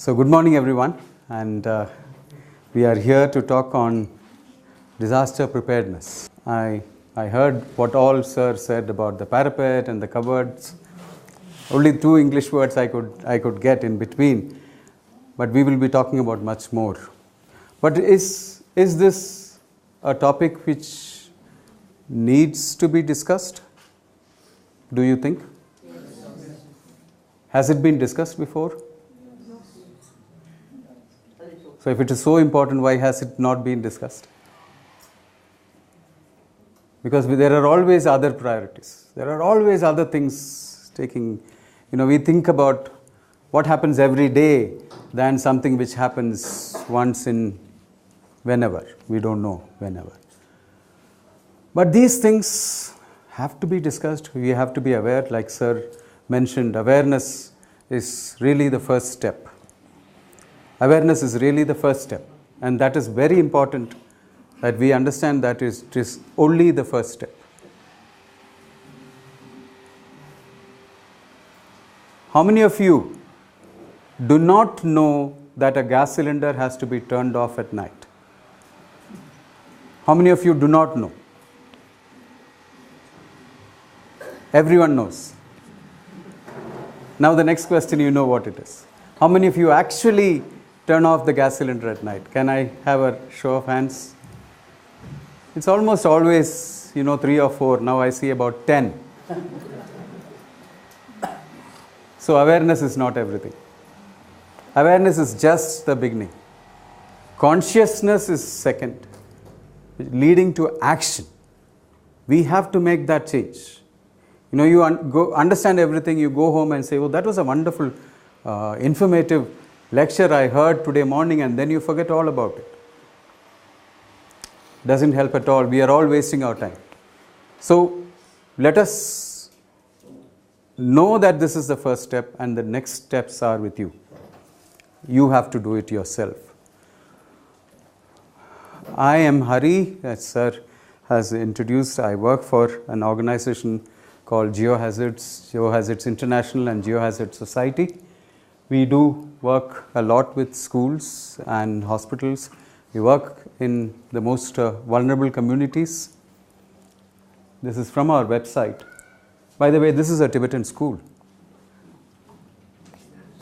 So good morning everyone, and we are here to talk on disaster preparedness. I heard what all sir said about the parapet and the cupboards. Only two English words I could get in between, but we will be talking about much more. But is this a topic which needs to be discussed? Do you think? Yes. Has it been discussed before? So if it is so important, why has it not been discussed? Because there are always other priorities. There are always other things taking, we think about what happens every day than something which happens once in whenever. We don't know whenever. But these things have to be discussed. We have to be aware, like sir mentioned, awareness is really the first step. Awareness is really the first step, and that is very important that we understand that it is only the first step. How many of you do not know that a gas cylinder has to be turned off at night? How many of you do not know? Everyone knows. Now the next question, you know what it is. How many of you actually turn off the gas cylinder at night? Can I have a show of hands? It's almost always, 3 or 4. Now I see about 10. So awareness is not everything. Awareness is just the beginning. Consciousness is second, leading to action. We have to make that change. You understand everything, you go home and say, oh, that was a wonderful, informative lecture I heard today morning, and then you forget all about it. Doesn't help at all. We are all wasting our time. So let us know that this is the first step, and the next steps are with you. You have to do it yourself. I am Hari, as sir has introduced. I work for an organization called Geohazards International and Geohazard Society. We do work a lot with schools and hospitals. We work in the most vulnerable communities. This is from our website. By the way, this is a Tibetan school.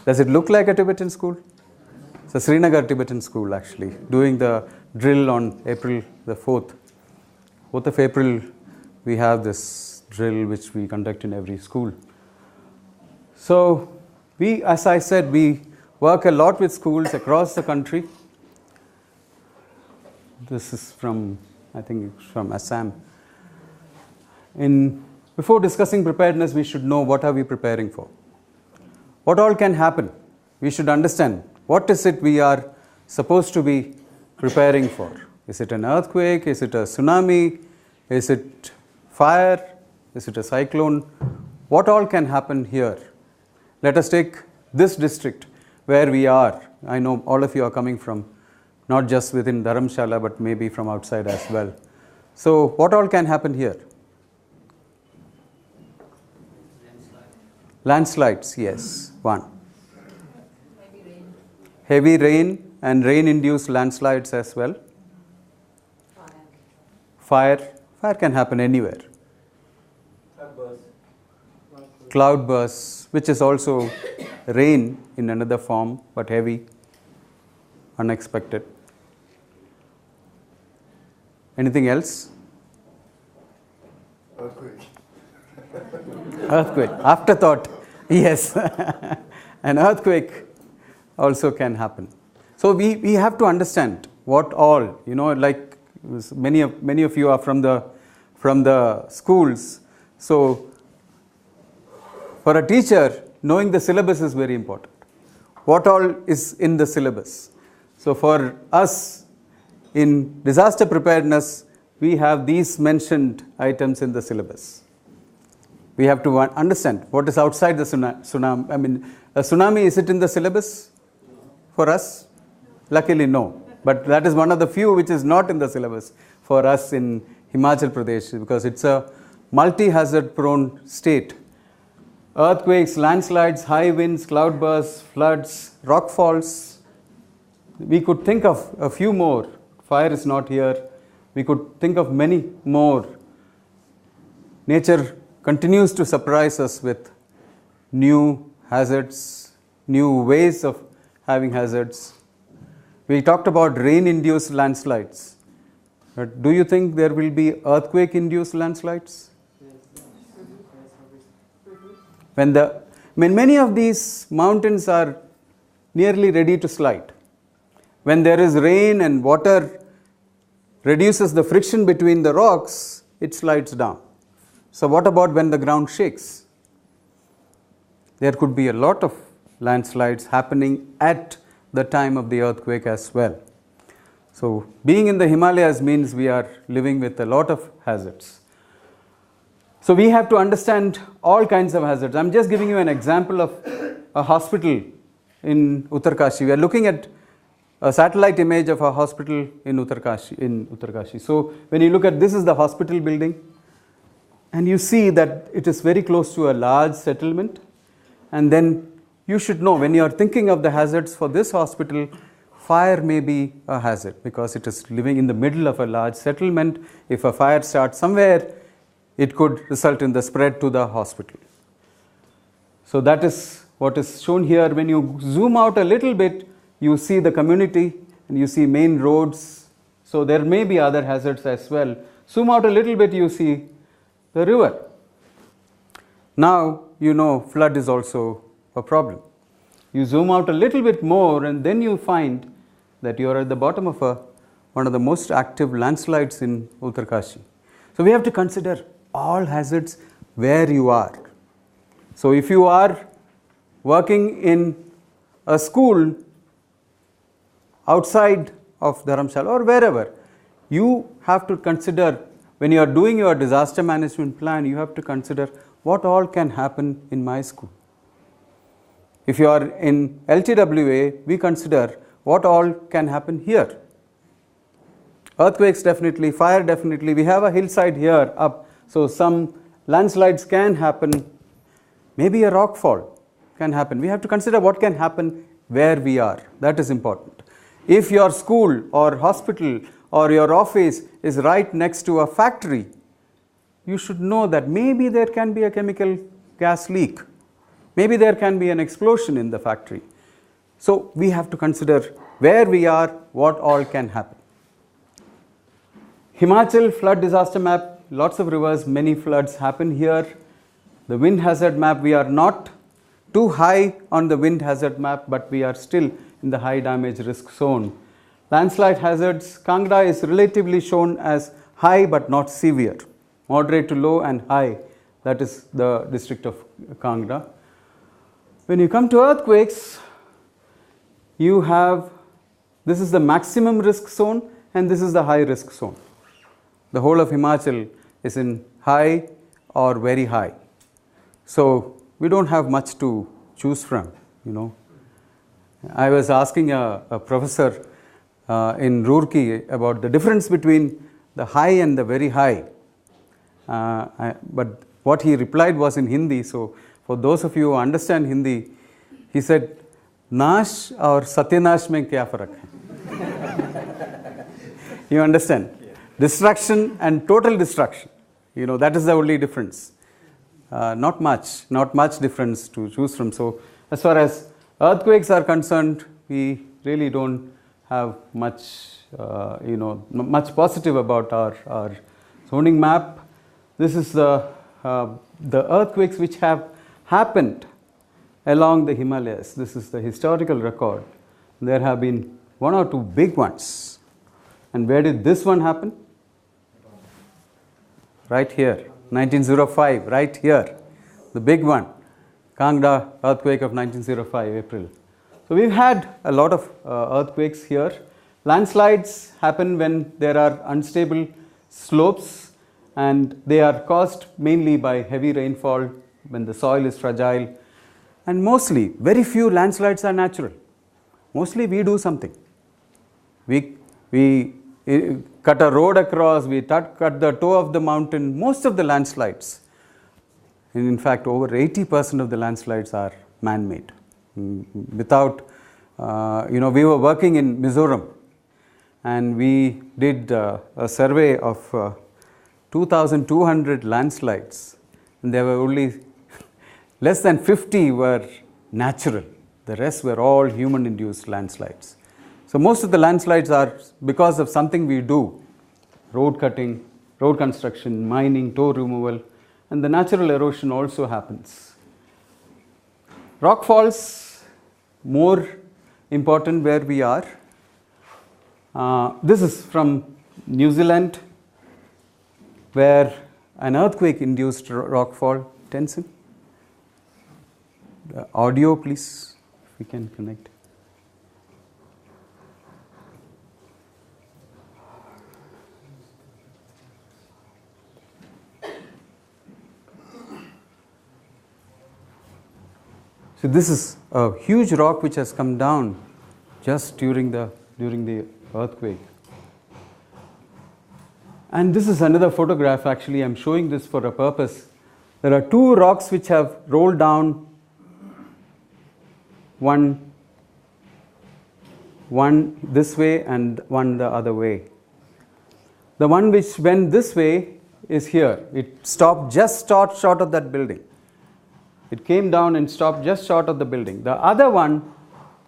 Does it look like a Tibetan school? It's a Srinagar Tibetan school actually, doing the drill on April the 4th. 4th of April, we have this drill which we conduct in every school. So, as I said, we work a lot with schools across the country. This is from, I think it's from Assam. Before discussing preparedness, we should know what are we preparing for. What all can happen? We should understand what is it we are supposed to be preparing for. Is it an earthquake? Is it a tsunami? Is it fire? Is it a cyclone? What all can happen here? Let us take this district where we are. I know all of you are coming from not just within Dharamshala, but maybe from outside as well. So what all can happen here? Landslides, yes, one. Heavy rain and rain-induced landslides as well. Fire can happen anywhere. Cloud bursts, which is also rain in another form, but heavy, unexpected. Anything else? Earthquake. Afterthought. Yes. An earthquake also can happen. So we have to understand what all, like many of you are from the schools. So for a teacher, knowing the syllabus is very important. What all is in the syllabus? So for us in disaster preparedness, we have these mentioned items in the syllabus. We have to understand what is outside the tsunami. I mean, a tsunami, is it in the syllabus for us? Luckily, no. But that is one of the few which is not in the syllabus for us in Himachal Pradesh, because it's a multi-hazard prone state. earthquakes, landslides, high winds, cloudbursts, floods, rockfalls. We could think of a few more. Fire is not here. We could think of many more. Nature continues to surprise us with new hazards, new ways of having hazards. We talked about rain-induced landslides. But do you think there will be earthquake-induced landslides? When many of these mountains are nearly ready to slide, when there is rain and water reduces the friction between the rocks, it slides down. So what about when the ground shakes? There could be a lot of landslides happening at the time of the earthquake as well. So being in the Himalayas means we are living with a lot of hazards. So we have to understand all kinds of hazards. I'm just giving you an example of a hospital in Uttarkashi. We are looking at a satellite image of a hospital in Uttarkashi. So when you look at this is the hospital building, and you see that it is very close to a large settlement, and then you should know when you are thinking of the hazards for this hospital, fire may be a hazard because it is living in the middle of a large settlement. If a fire starts somewhere, it could result in the spread to the hospital. So that is what is shown here. When you zoom out a little bit, you see the community and you see main roads. So there may be other hazards as well. Zoom out a little bit, you see the river. Now you know flood is also a problem. You zoom out a little bit more and then you find that you are at the bottom of one of the most active landslides in Uttarkashi. So we have to consider all hazards where you are. So if you are working in a school outside of Dharamshala or wherever, you have to consider, when you are doing your disaster management plan, you have to consider what all can happen in my school. If you are in LTWA, we consider what all can happen here. Earthquakes definitely, fire definitely. We have a hillside here up, so some landslides can happen. Maybe a rockfall can happen. We have to consider what can happen where we are. That is important. If your school or hospital or your office is right next to a factory, you should know that maybe there can be a chemical gas leak. Maybe there can be an explosion in the factory. So we have to consider where we are, what all can happen. Himachal flood disaster map, lots of rivers, many floods happen here. The wind hazard map, we are not too high on the wind hazard map, but we are still in the high damage risk zone. Landslide hazards, Kangra is relatively shown as high but not severe. Moderate to low and high, that is the district of Kangra. When you come to earthquakes, you have, this is the maximum risk zone and this is the high risk zone. The whole of Himachal is in high or very high. So we don't have much to choose from, you know. I was asking a professor in Roorkee about the difference between the high and the very high. But what he replied was in Hindi. So for those of you who understand Hindi, he said, Nash और सत्यनाश में क्या फर्क है? You understand? Destruction and total destruction. You know, that is the only difference. Not much difference to choose from. So as far as earthquakes are concerned, we really don't have much, much positive about our zoning map. This is the earthquakes which have happened along the Himalayas. This is the historical record. There have been one or two big ones. And where did this one happen? Right here, 1905, right here, the big one, Kangra earthquake of 1905, April. So we've had a lot of earthquakes here. Landslides happen when there are unstable slopes, and they are caused mainly by heavy rainfall when the soil is fragile. And mostly, very few landslides are natural. Mostly we do something. We cut a road across, we cut the toe of the mountain. Most of the landslides And in fact, over 80% of the landslides are man-made. Without, we were working in Mizoram, and we did a survey of 2,200 landslides, and there were only less than 50 were natural. The rest were all human-induced landslides. So most of the landslides are because of something we do: road cutting, road construction, mining, tow removal, and the natural erosion also happens. Rock falls, more important where we are. This is from New Zealand, where an earthquake-induced rockfall. Tenzin, the audio, please, if we can connect. So this is a huge rock which has come down just during the earthquake. And this is another photograph. Actually, I'm showing this for a purpose. There are two rocks which have rolled down, one this way and one the other way. The one which went this way is here. It stopped just short of that building. It came down and stopped just short of the building. The other one,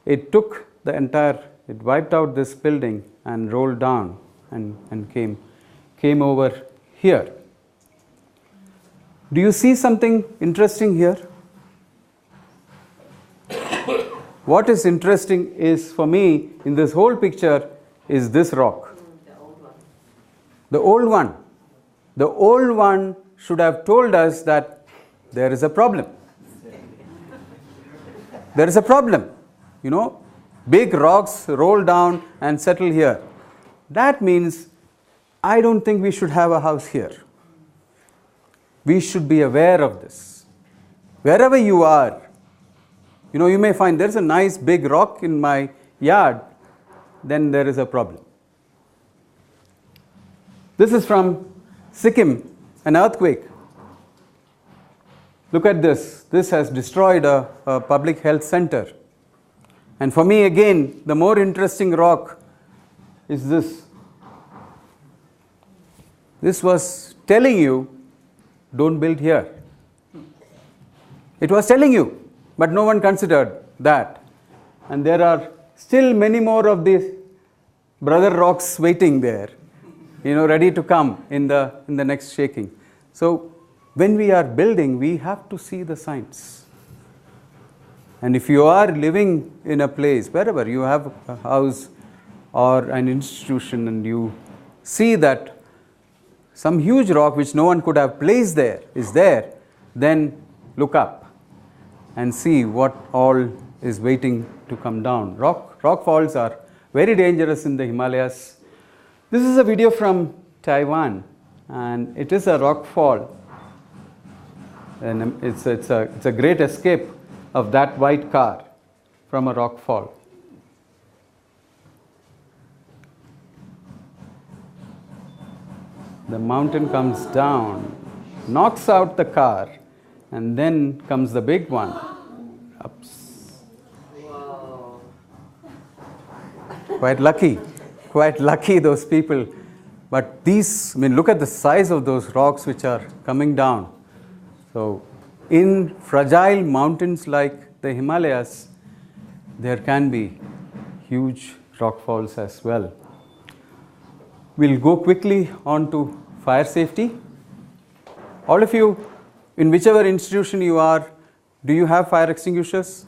it took the entire, it wiped out this building and rolled down and came over here. Do you see something interesting here? What is interesting is, for me, in this whole picture, is this rock. The old one. The old one should have told us that there is a problem. There is a problem. Big rocks roll down and settle here. That means I don't think we should have a house here. We should be aware of this. Wherever you are, you may find there's a nice big rock in my yard, then there is a problem. This is from Sikkim, an earthquake. Look at this. This has destroyed a public health center. And for me, again, the more interesting rock is this. This was telling you, don't build here. It was telling you, but no one considered that. And there are still many more of these brother rocks waiting there, ready to come in the next shaking. So when we are building, we have to see the signs. And if you are living in a place, wherever you have a house or an institution, and you see that some huge rock which no one could have placed there is there, then look up and see what all is waiting to come down. Rock falls are very dangerous in the Himalayas. This is a video from Taiwan, and it is a rock fall. And it's a great escape of that white car from a rock fall. The mountain comes down, knocks out the car, and then comes the big one. Ups. Wow. Quite lucky those people. But look at the size of those rocks which are coming down. So, in fragile mountains like the Himalayas, there can be huge rock falls as well. We'll go quickly on to fire safety. All of you, in whichever institution you are, do you have fire extinguishers?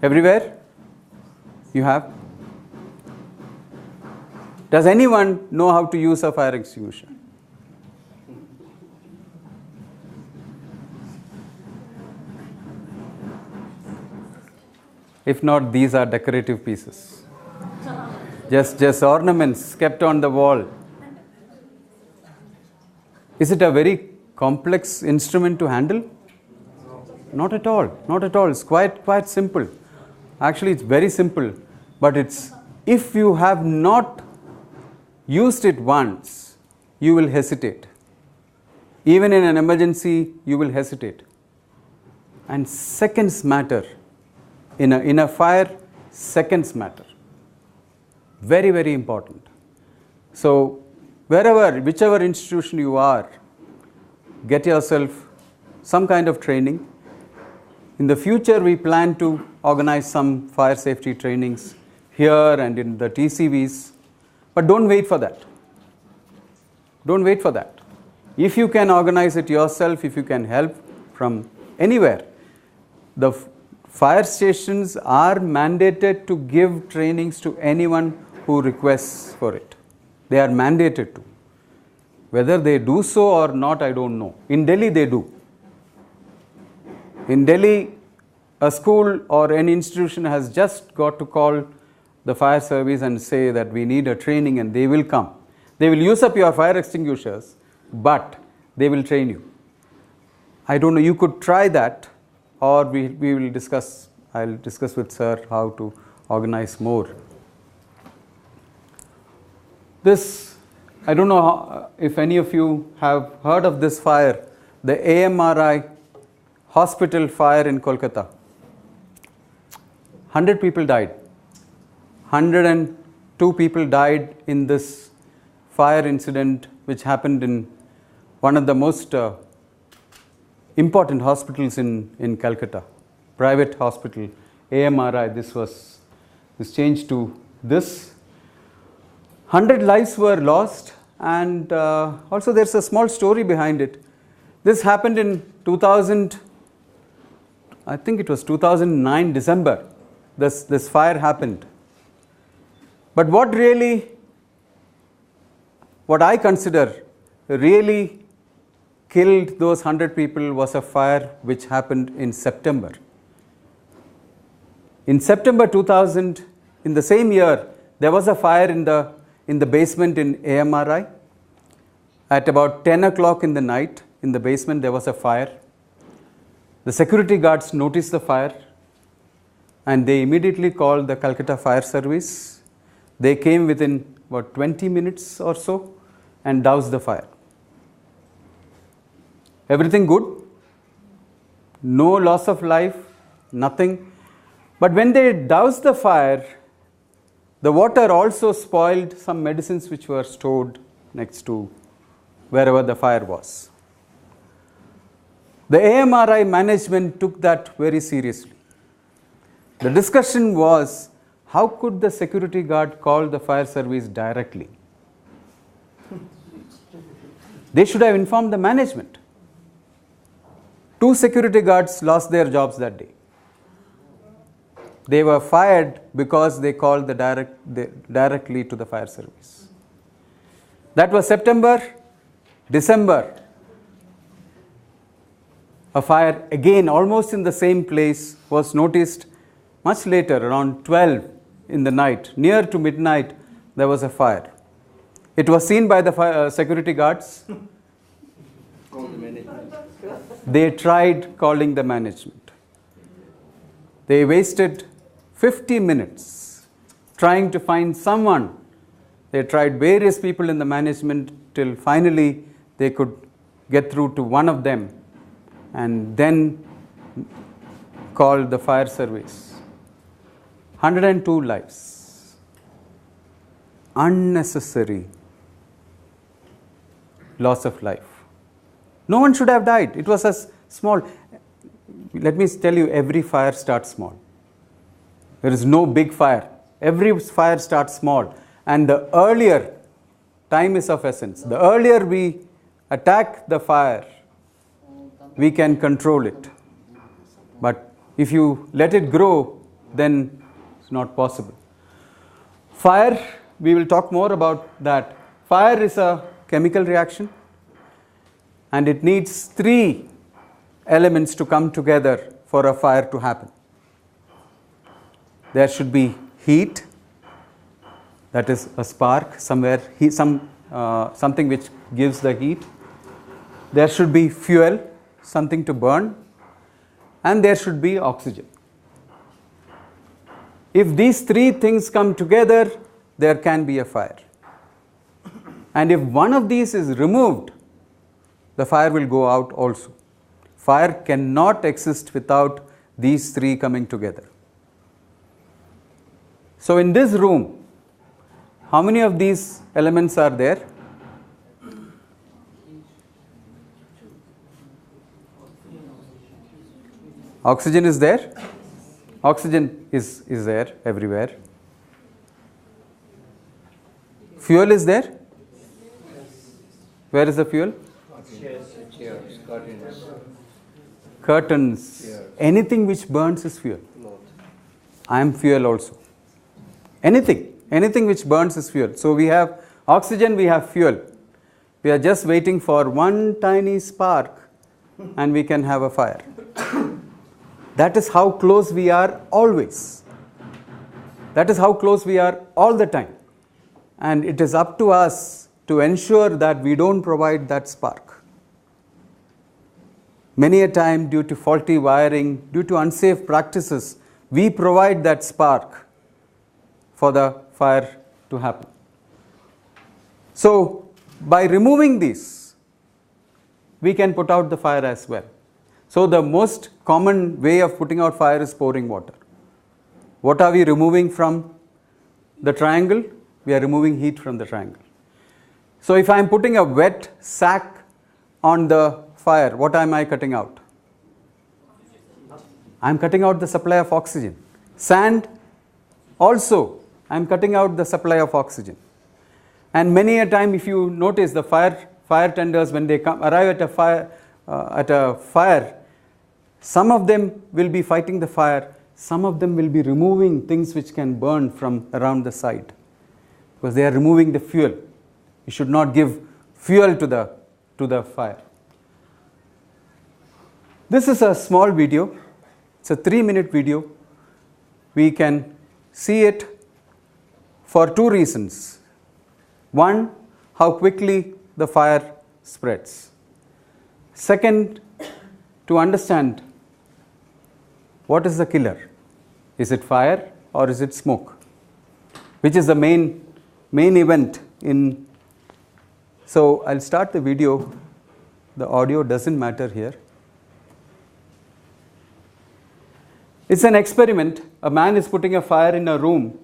Everywhere? You have? Does anyone know how to use a fire extinguisher? If not, these are decorative pieces. Just ornaments kept on the wall. Is it a very complex instrument to handle? Not at all. Not at all. It's quite simple. Actually, it's very simple. But if you have not used it once, you will hesitate. Even in an emergency, you will hesitate. And seconds matter. In a fire, seconds matter. Very, very important. So, whichever institution you are, get yourself some kind of training. In the future, we plan to organize some fire safety trainings here and in the TCVs, but don't wait for that. Don't wait for that. If you can organize it yourself, if you can help from anywhere, the fire stations are mandated to give trainings to anyone who requests for it. They are mandated to. Whether they do so or not, I don't know. In Delhi, they do. In Delhi, a school or an institution has just got to call the fire service and say that we need a training, and they will come. They will use up your fire extinguishers, but they will train you. I don't know, you could try that, or we will discuss, I'll discuss with sir how to organize more. This, I don't know if any of you have heard of this fire, the AMRI hospital fire in Kolkata. 100 people died. 102 people died in this fire incident which happened in one of the most important hospitals in Calcutta, private hospital, AMRI. This changed to this. 100 lives were lost, and also there's a small story behind it. This happened in 2000, I think it was 2009 December. This fire happened. But what I consider really killed those 100 people was a fire which happened in September. In September 2000, in the same year, there was a fire in the basement in AMRI. At about 10 o'clock in the night, in the basement there was a fire. The security guards noticed the fire, and they immediately called the Calcutta Fire Service. They came within about 20 minutes or so and doused the fire. Everything good, no loss of life, nothing. But when they doused the fire, the water also spoiled some medicines which were stored next to wherever the fire was. The AMRI management took that very seriously. The discussion was, how could the security guard call the fire service directly? They should have informed the management. 2 security guards lost their jobs that day. They were fired because they called directly to the fire service. That was September. December, a fire again almost in the same place was noticed much later, around 12 in the night. Near to midnight, there was a fire. It was seen by the security guards. They tried calling the management. They wasted 50 minutes trying to find someone. They tried various people in the management till finally they could get through to one of them and then called the fire service. 102 lives. Unnecessary loss of life. No one should have died. It was a small, let me tell you, every fire starts small. There is no big fire. Every fire starts small. And the earlier, time is of essence. The earlier we attack the fire, we can control it. But if you let it grow, then it's not possible. Fire, we will talk more about that. Fire is a chemical reaction, and it needs 3 elements to come together for a fire to happen. There should be heat, that is a spark somewhere, something which gives the heat. There should be fuel, something to burn, and there should be oxygen. If these 3 things come together, there can be a fire. And if one of these is removed, the fire will go out also. Fire cannot exist without these three coming together. So in this room, how many of these elements are there? Oxygen is there? Oxygen is there everywhere. Fuel is there? Where is the fuel? Chairs, curtains. Curtains. Chairs. Anything which burns is fuel. I am fuel also. Anything which burns is fuel. So we have oxygen, we have fuel. We are just waiting for one tiny spark and we can have a fire. That is how close we are always. That is how close we are all the time. And it is up to us to ensure that we don't provide that spark. Many a time, due to faulty wiring, due to unsafe practices, we provide that spark for the fire to happen. So, by removing these, we can put out the fire as well. So, the most common way of putting out fire is pouring water. What are we removing from the triangle? We are removing heat from the triangle. So, if I am putting a wet sack on the fire, what am I cutting out? I am cutting out the supply of oxygen. Sand, also, I am cutting out the supply of oxygen. And many a time, if you notice, the fire tenders, when they arrive at a fire, some of them will be fighting the fire, some of them will be removing things which can burn from around the side, because they are removing the fuel. You should not give fuel to the fire. This is a small video. It's a 3-minute video. We can see it for two reasons. One, how quickly the fire spreads. Second, to understand what is the killer. Is it fire or is it smoke? Which is the main event in. So I'll start the video. The audio doesn't matter here. It's an experiment. A man is putting a fire in a room.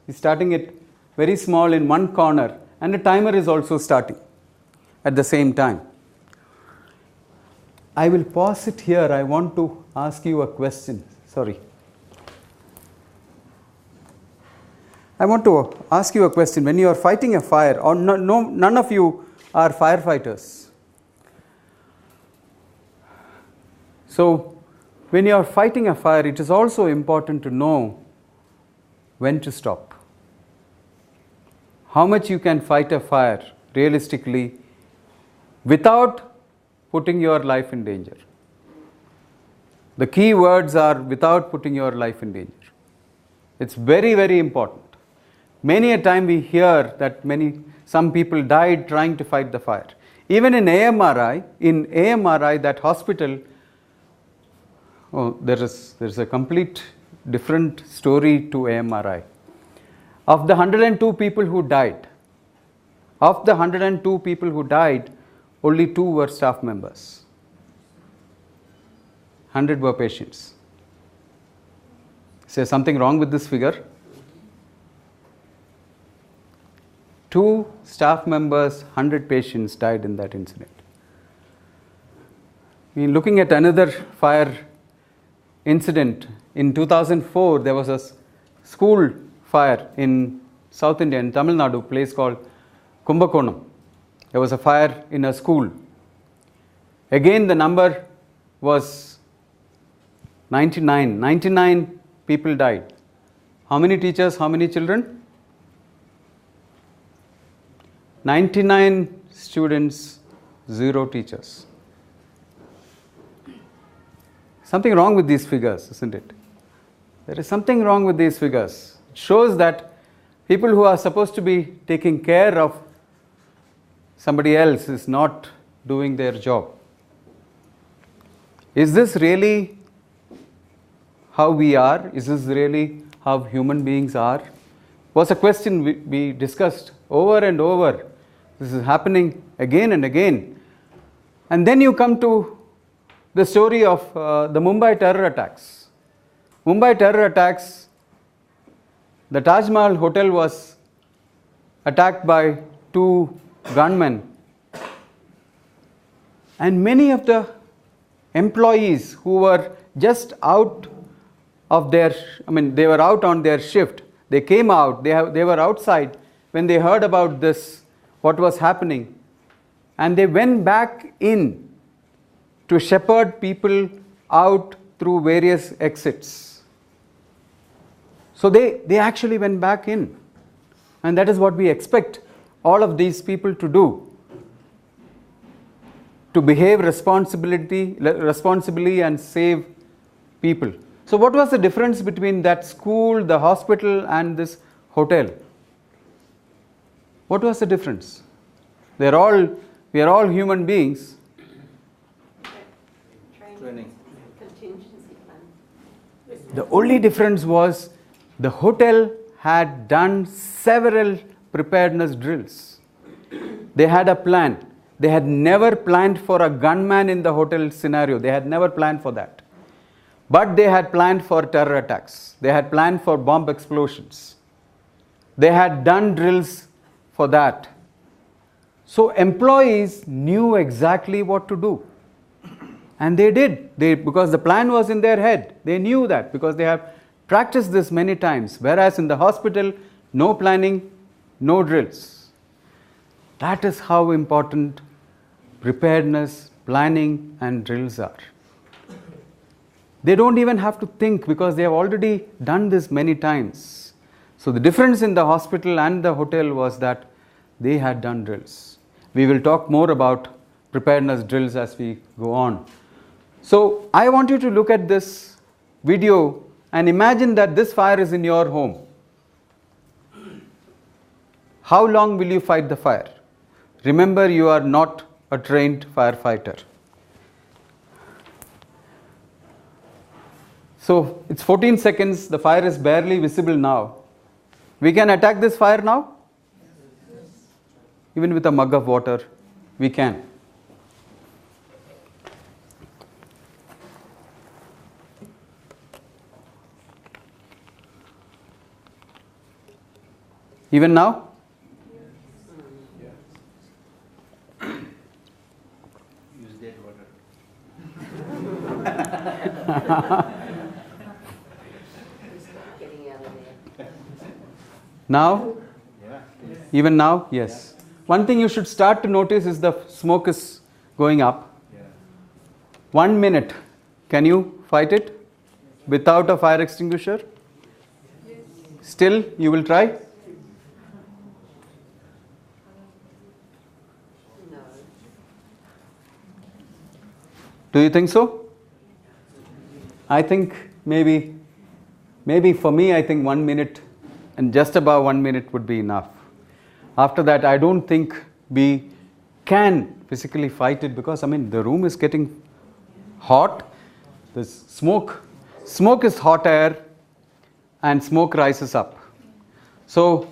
He's starting it very small in one corner, and a timer is also starting at the same time. I will pause it here. I want to ask you a question. Sorry. I want to ask you a question. When you are fighting a fire, or none of you are firefighters. So, when you are fighting a fire, it is also important to know when to stop. How much you can fight a fire realistically without putting your life in danger. The key words are without putting your life in danger. It's very, very important. Many a time we hear that some people died trying to fight the fire. Even in AMRI, that hospital, there is a complete different story to AMRI. Of the 102 people who died, only 2 were staff members. 100 were patients. Is there something wrong with this figure? 2 staff members, 100 patients died in that incident. Looking at another fire incident, in 2004 there was a school fire in South India, in Tamil Nadu, a place called Kumbakonam. There was a fire in a school. Again the number was 99. 99 people died. How many teachers, how many children? 99 students, 0 teachers. Something wrong with these figures, isn't it? There is something wrong with these figures. It shows that people who are supposed to be taking care of somebody else is not doing their job. Is this really how we are? Is this really how human beings are? Was a question we discussed over and over. This is happening again and again. And then you come to the story of the Mumbai terror attacks. Mumbai terror attacks, the Taj Mahal hotel was attacked by two gunmen, and many of the employees who were just out of their, they were out on their shift. They came out, they were outside when they heard about this, what was happening, and they went back in to shepherd people out through various exits. So they actually went back in, and that is what we expect all of these people to do, to behave responsibly and save people. So what was the difference between that school, the hospital, and this hotel? What was the difference? We are all human beings. Training. Contingency plan. The only difference was the hotel had done several preparedness drills. They had a plan. They had never planned for a gunman in the hotel scenario. They had never planned for that. But they had planned for terror attacks. They had planned for bomb explosions. They had done drills for that. So employees knew exactly what to do. And they did. Because the plan was in their head. They knew that because they have practiced this many times. Whereas in the hospital, no planning, no drills. That is how important preparedness, planning, and drills are. They don't even have to think because they have already done this many times. So the difference in the hospital and the hotel was that they had done drills. We will talk more about preparedness drills as we go on. So I want you to look at this video and imagine that this fire is in your home. How long will you fight the fire? Remember, you are not a trained firefighter. So it's 14 seconds, the fire is barely visible now. We can attack this fire now? Even with a mug of water, we can. Even now? Use dead water. Getting out of there. Now? Yeah. Even now? Yes. One thing you should start to notice is the smoke is going up. Yeah. 1 minute. Can you fight it without a fire extinguisher? Still, you will try? No. Do you think so? I think maybe for me, I think 1 minute and just about 1 minute would be enough. After that, I don't think we can physically fight it because, the room is getting hot. The smoke is hot air and smoke rises up. So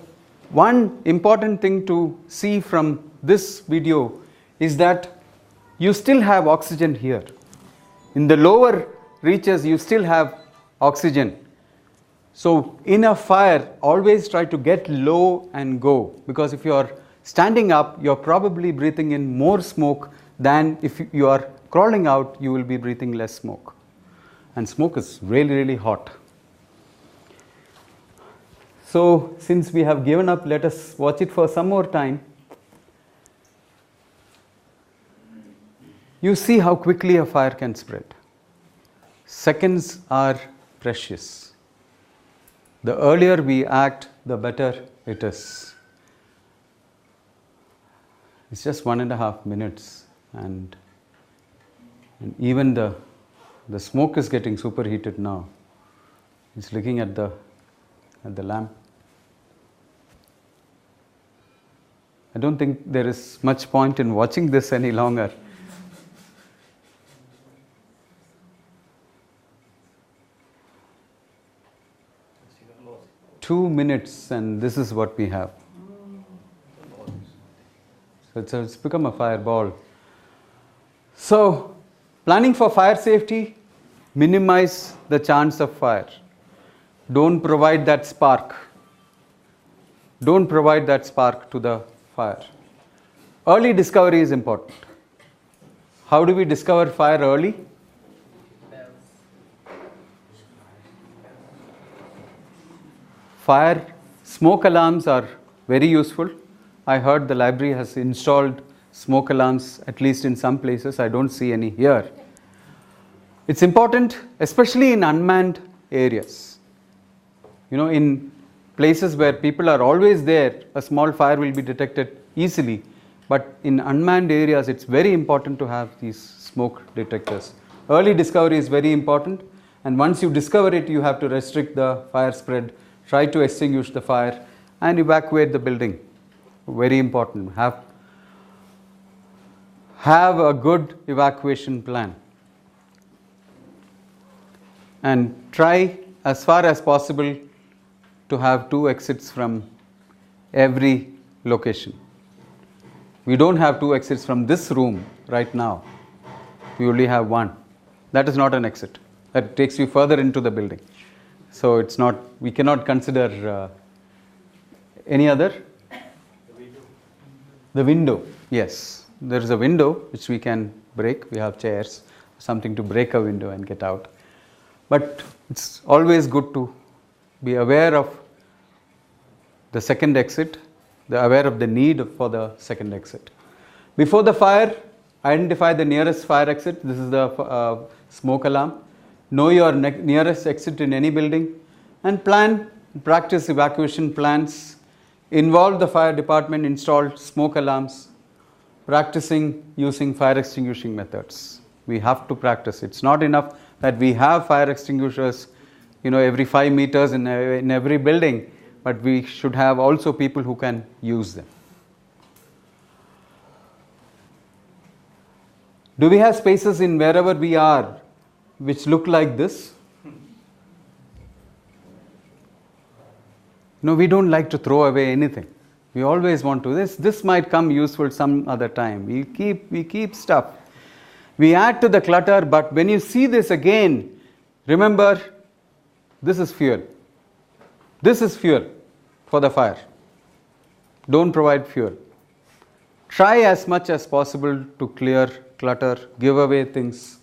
one important thing to see from this video is that you still have oxygen here. In the lower reaches, you still have oxygen. So in a fire, always try to get low and go, because if you are standing up, you are probably breathing in more smoke than if you are crawling out, you will be breathing less smoke. And smoke is really, really hot. So since we have given up, let us watch it for some more time. You see how quickly a fire can spread. Seconds are precious. The earlier we act, the better it is. It's just 1.5 minutes, and even the smoke is getting superheated now. It's looking at the lamp. I don't think there is much point in watching this any longer. Lost. 2 minutes, and this is what we have. So it's become a fireball. So, planning for fire safety, minimize the chance of fire. Don't provide that spark. Don't provide that spark to the fire. Early discovery is important. How do we discover fire early? Fire smoke alarms are very useful. I heard the library has installed smoke alarms, at least in some places. I don't see any here. It's important, especially in unmanned areas. You know, in places where people are always there, a small fire will be detected easily. But in unmanned areas, it's very important to have these smoke detectors. Early discovery is very important. And once you discover it, you have to restrict the fire spread, try to extinguish the fire, and evacuate the building. Very important. Have a good evacuation plan. And try as far as possible to have 2 exits from every location. We don't have 2 exits from this room right now. We only have 1. That is not an exit. That takes you further into the building. So it's not, we cannot consider any other? The window, yes. There is a window which we can break. We have chairs, something to break a window and get out. But it's always good to be aware of the second exit, aware of the need for the second exit. Before the fire, identify the nearest fire exit. This is the smoke alarm. Know your nearest exit in any building and practice evacuation plans. Involve the fire department, install smoke alarms, practicing using fire extinguishing methods. We have to practice. It's not enough that we have fire extinguishers, you know, every 5 meters in every building, but we should have also people who can use them. Do we have spaces in wherever we are which look like this? No, we don't like to throw away anything. We always want to, this might come useful some other time. We keep stuff. We add to the clutter, but when you see this again, remember, this is fuel. This is fuel for the fire. Don't provide fuel. Try as much as possible to clear clutter, give away things.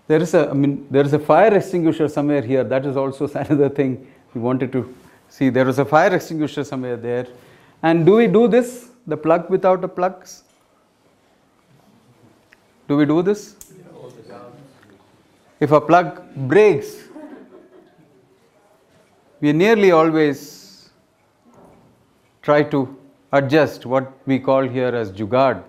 There is a fire extinguisher somewhere here. That is also another thing we wanted to see. There is a fire extinguisher somewhere there. And do we do this? The plug without the plugs? Do we do this? If a plug breaks, we nearly always try to adjust what we call here as jugaad.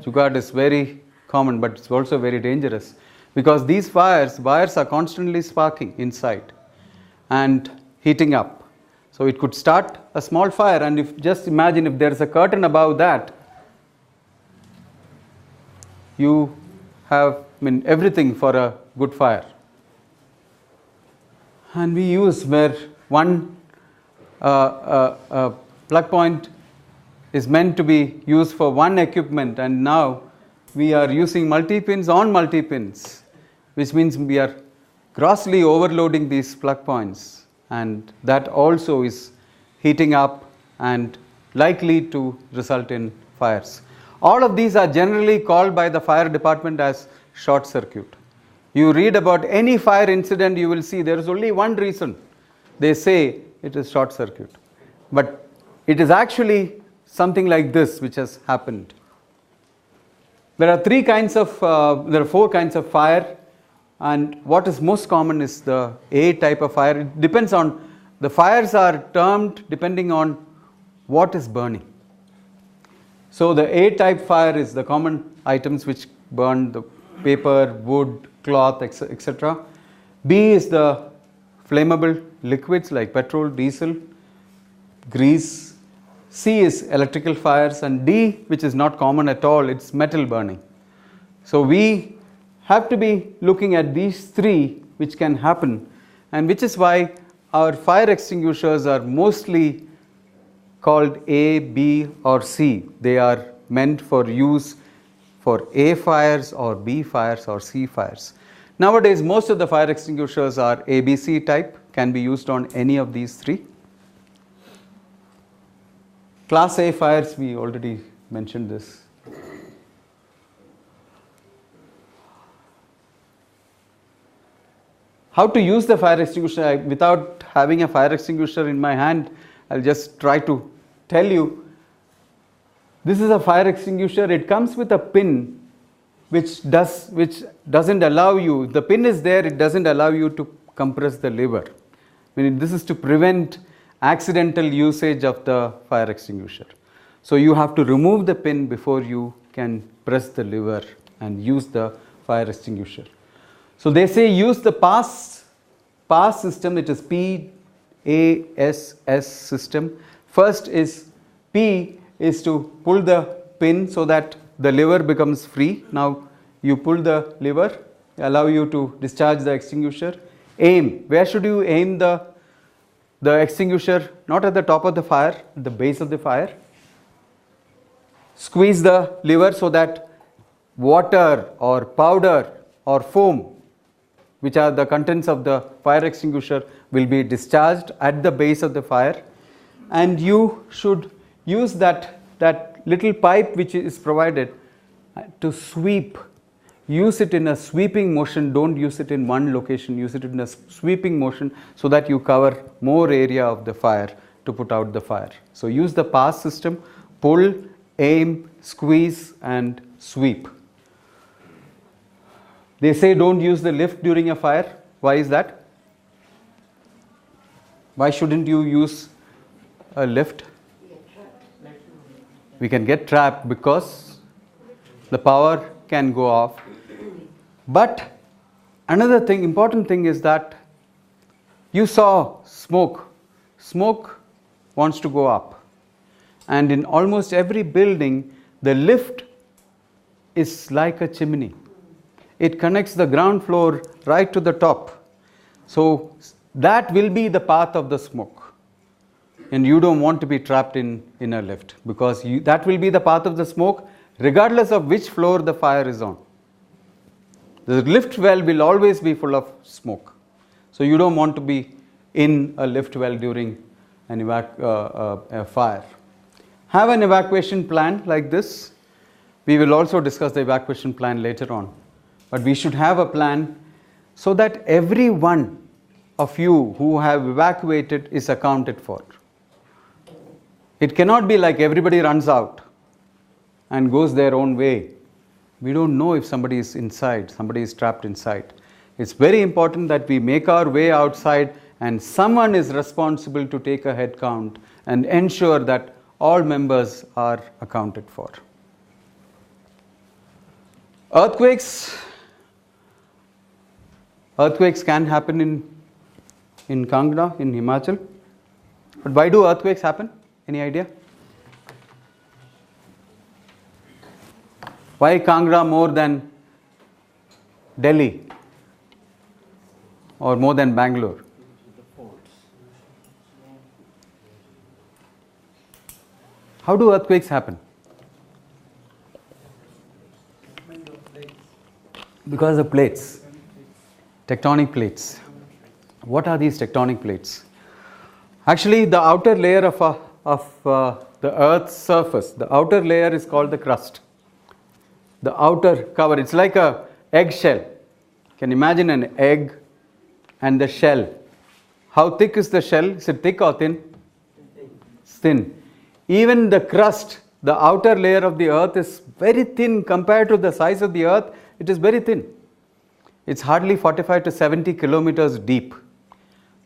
Jugaad is very common, but it's also very dangerous because these wires are constantly sparking inside and heating up. So it could start a small fire, and just imagine if there is a curtain above that, you have everything for a good fire. And we use where one plug point is meant to be used for one equipment, and now we are using multi-pins on multi-pins, which means we are grossly overloading these plug points, and that also is heating up and likely to result in fires. All of these are generally called by the fire department as short circuit. You read about any fire incident, you will see there is only one reason. They say it is short circuit. But it is actually something like this which has happened. There are 4 kinds of fire, and what is most common is the A type of fire. It depends on, the fires are termed depending on what is burning. So the A type fire is the common items which burn, the paper, wood, cloth, etc. B is the flammable liquids like petrol, diesel, grease. C is electrical fires, and D, which is not common at all, it's metal burning. So we have to be looking at these 3 which can happen, and which is why our fire extinguishers are mostly called A, B or C. They are meant for use for A fires or B fires or C fires. Nowadays, most of the fire extinguishers are ABC type, can be used on any of these three. Class A fires, we already mentioned this. How to use the fire extinguisher? Without having a fire extinguisher in my hand, I'll just try to tell you. This is a fire extinguisher. It comes with a pin which doesn't allow you, the pin is there, it doesn't allow you to compress the lever. I mean, this is to prevent accidental usage of the fire extinguisher. So you have to remove the pin before you can press the lever and use the fire extinguisher. So they say use the pass system, it is PASS system. First is P is to pull the pin so that the lever becomes free. Now you pull the lever, allow you to discharge the extinguisher. Aim, where should you aim the extinguisher? Not at the top of the fire, at the base of the fire. Squeeze the lever so that water or powder or foam, which are the contents of the fire extinguisher, will be discharged at the base of the fire. And you should use that little pipe which is provided to sweep. Use it in a sweeping motion, don't use it in one location, use it in a sweeping motion so that you cover more area of the fire to put out the fire. So use the pass system, pull, aim, squeeze and sweep. They say don't use the lift during a fire. Why is that? Why shouldn't you use a lift? We can get trapped because the power can go off. But another thing, important thing is that you saw smoke. Smoke wants to go up. And in almost every building, the lift is like a chimney. It connects the ground floor right to the top. So that will be the path of the smoke. And you don't want to be trapped in a lift because that will be the path of the smoke regardless of which floor the fire is on. The lift well will always be full of smoke. So you don't want to be in a lift well during a fire. Have an evacuation plan like this. We will also discuss the evacuation plan later on. But we should have a plan so that every one of you who have evacuated is accounted for. It cannot be like everybody runs out and goes their own way. We don't know if somebody is inside, somebody is trapped inside. It's very important that we make our way outside and someone is responsible to take a head count and ensure that all members are accounted for. Earthquakes can happen in Kangra, in Himachal. But why do earthquakes happen? Any idea? Why Kangra more than Delhi or more than Bangalore? How do earthquakes happen? Because of plates, tectonic plates. What are these tectonic plates? Actually, the outer layer of the Earth's surface, the outer layer is called the crust. The outer cover, it's like a eggshell. You can imagine an egg and the shell. How thick is the shell? Is it thick or thin? It's thin. Even the crust, the outer layer of the Earth is very thin compared to the size of the Earth. It is very thin. It's hardly 45 to 70 kilometers deep.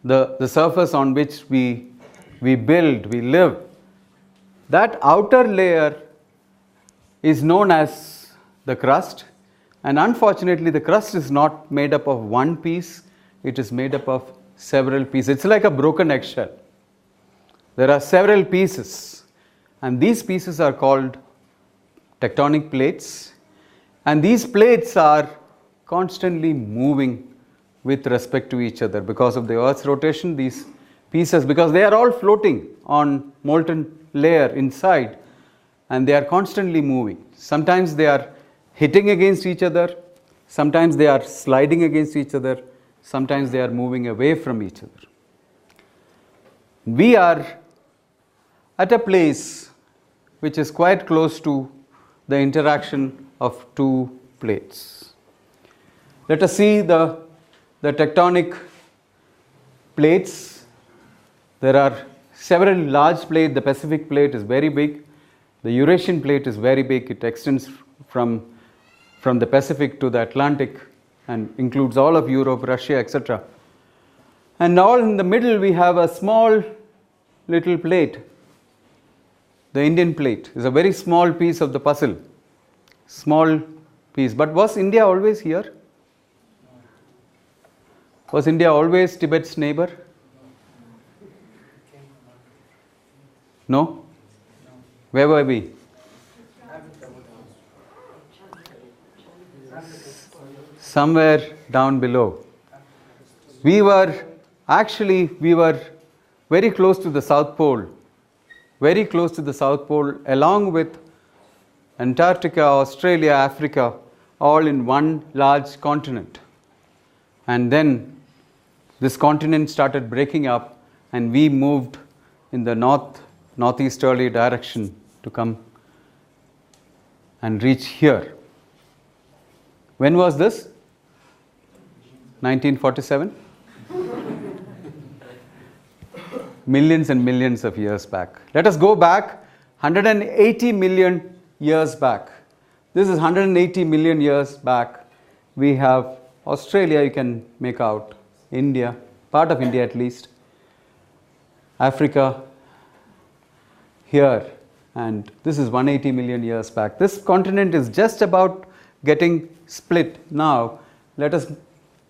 The surface on which we build, we live. That outer layer is known as the crust, and unfortunately the crust is not made up of one piece, it is made up of several pieces. It's like a broken eggshell. There are several pieces, and these pieces are called tectonic plates, and these plates are constantly moving with respect to each other because of the Earth's rotation. These pieces, because they are all floating on molten layer inside and they are constantly moving. Sometimes they are hitting against each other, sometimes they are sliding against each other, sometimes they are moving away from each other. We are at a place which is quite close to the interaction of two plates. Let us see the tectonic plates. There are several large plates. The Pacific plate is very big. The Eurasian plate is very big. It extends from the Pacific to the Atlantic and includes all of Europe, Russia, etc. And all in the middle we have a small little plate. The Indian plate is a very small piece of the puzzle. Small piece. But was India always here? Was India always Tibet's neighbor? No? Where were we? Somewhere down below. We were very close to the South Pole. Very close to the South Pole, along with Antarctica, Australia, Africa, all in one large continent. And then this continent started breaking up and we moved in the northeasterly direction to come and reach here. When was this? 1947? Millions and millions of years back. Let us go back 180 million years back. This is 180 million years back. We have Australia, you can make out, India, part of India at least, Africa here, and this is 180 million years back. This continent is just about getting split now. Let us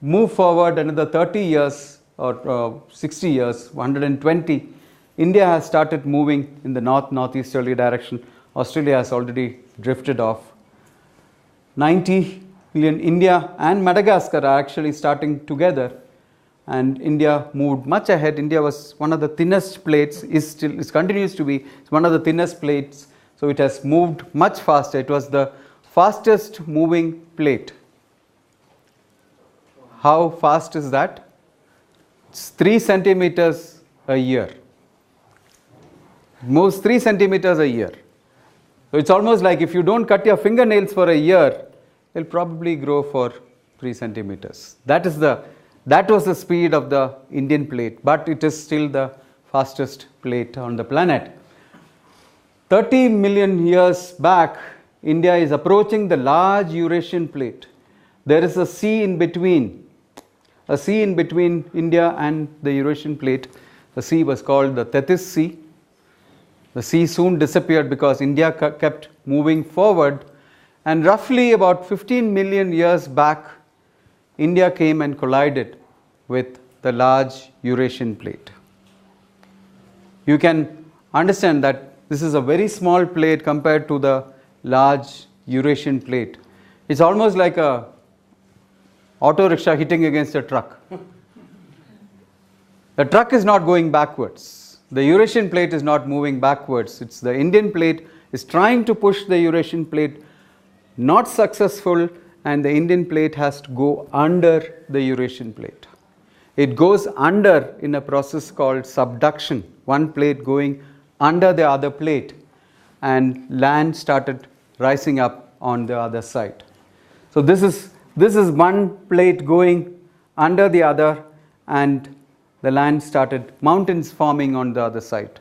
move forward another 30 years or 60 years, 120. India has started moving in the northeasterly direction. Australia has already drifted off. 90 million. India and Madagascar are actually starting together, and India moved much ahead. India was one of the thinnest plates, it continues to be one of the thinnest plates, so it has moved much faster. It was the fastest moving plate. How fast is that? It's 3 centimeters a year. It moves 3 centimeters a year. So it's almost like if you don't cut your fingernails for a year, it'll probably grow for 3 centimeters. That was the speed of the Indian plate, but it is still the fastest plate on the planet. 30 million years back, India is approaching the large Eurasian plate. There is a sea in between India and the Eurasian plate. The sea was called the Tethys Sea. The sea soon disappeared because India kept moving forward, and roughly about 15 million years back, India came and collided with the large Eurasian plate. You can understand that this is a very small plate compared to the large Eurasian plate. It's almost like a auto rickshaw hitting against a truck. The truck is not going backwards. The Eurasian plate is not moving backwards. It's the Indian plate is trying to push the Eurasian plate, not successful, and the Indian plate has to go under the Eurasian plate. It goes under in a process called subduction, one plate going under the other plate, and land started rising up on the other side. So this is one plate going under the other, and the land started, mountains forming on the other side.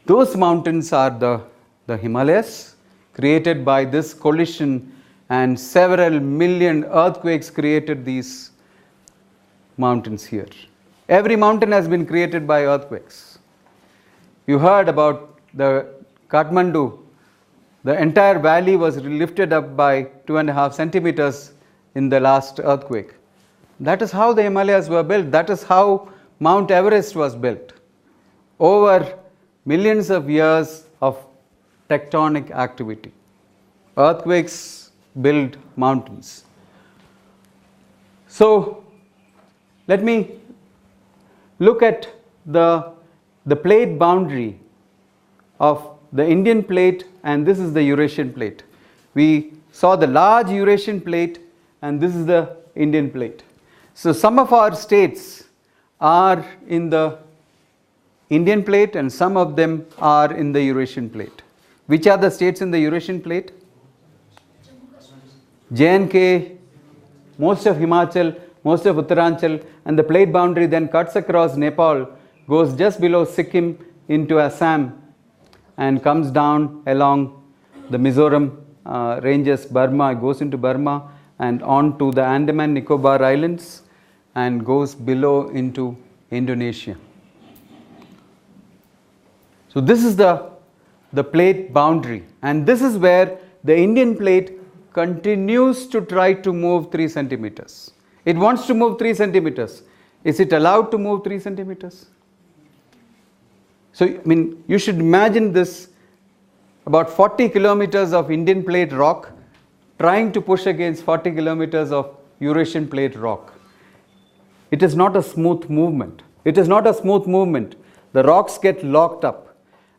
Those mountains are the Himalayas, created by this collision, and several million earthquakes created these mountains here. Every mountain has been created by earthquakes. You heard about the Kathmandu. The entire valley was lifted up by 2.5 centimeters in the last earthquake. That is how the Himalayas were built. That is how Mount Everest was built. Over millions of years of tectonic activity. Earthquakes build mountains. So let me look at the plate boundary of the Indian plate, and this is the Eurasian plate. we saw the large Eurasian plate, and this is the Indian plate. So some of our states are in the Indian plate and some of them are in the Eurasian plate. Which are the states in the Eurasian plate? J&K, most of Himachal, most of Uttaranchal, and the plate boundary then cuts across Nepal, goes just below Sikkim into Assam and comes down along the Mizoram ranges, Burma, goes into Burma and on to the Andaman Nicobar Islands and goes below into Indonesia. So this is the plate boundary, and this is where the Indian plate continues to try to move 3 centimeters. It wants to move 3 centimeters. Is it allowed to move 3 centimeters? So, I mean, you should imagine this about 40 kilometers of Indian plate rock trying to push against 40 kilometers of Eurasian plate rock. It is not a smooth movement. It is not a smooth movement. The rocks get locked up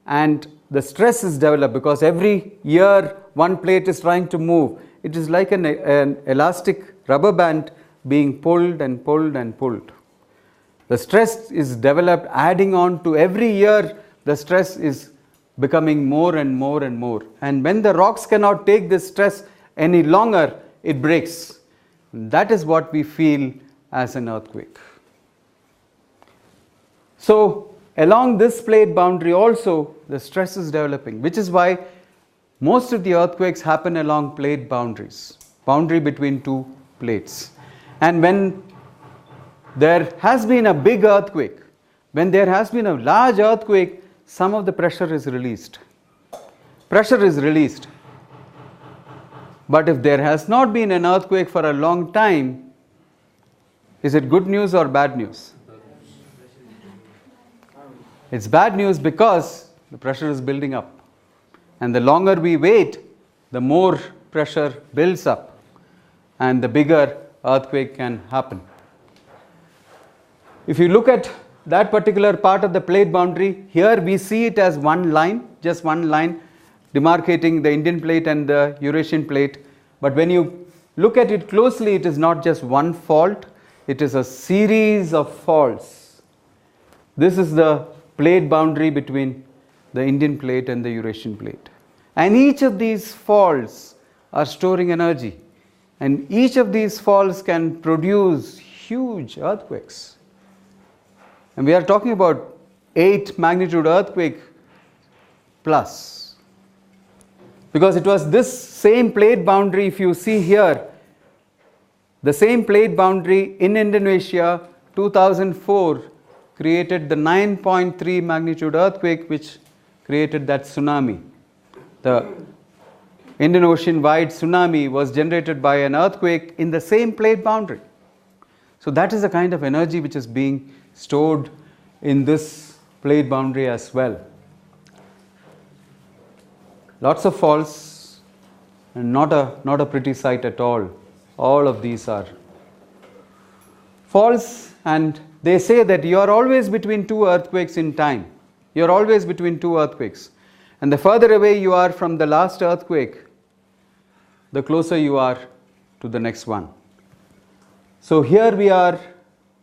and the stress is developed because every year one plate is trying to move. It is like an elastic rubber band being pulled and pulled and pulled. The stress is developed, adding on to every year the stress is becoming more and more and more. And when the rocks cannot take this stress any longer, it breaks. That is what we feel as an earthquake. So along this plate boundary also the stress is developing, which is why most of the earthquakes happen along plate boundaries, boundary between 2 plates. And when there has been a big earthquake, when there has been a large earthquake, some of the pressure is released. Pressure is released. But if there has not been an earthquake for a long time, is it good news or bad news? It's bad news because the pressure is building up. And the longer we wait, the more pressure builds up and the bigger earthquake can happen. If you look at that particular part of the plate boundary, here we see it as one line, just one line demarcating the Indian plate and the Eurasian plate. But when you look at it closely, it is not just one fault, it is a series of faults. This is the plate boundary between the Indian plate and the Eurasian plate. And each of these faults are storing energy. And each of these faults can produce huge earthquakes. And we are talking about 8 magnitude earthquake plus. Because it was this same plate boundary, if you see here, the same plate boundary in Indonesia, 2004, created the 9.3 magnitude earthquake which created that tsunami. The Indian Ocean-wide tsunami was generated by an earthquake in the same plate boundary. So that is the kind of energy which is being stored in this plate boundary as well. Lots of faults and not a pretty sight at all. All of these are faults, and they say that you are always between 2 earthquakes in time. You are always between 2 earthquakes. And the further away you are from the last earthquake, the closer you are to the next one. So here we are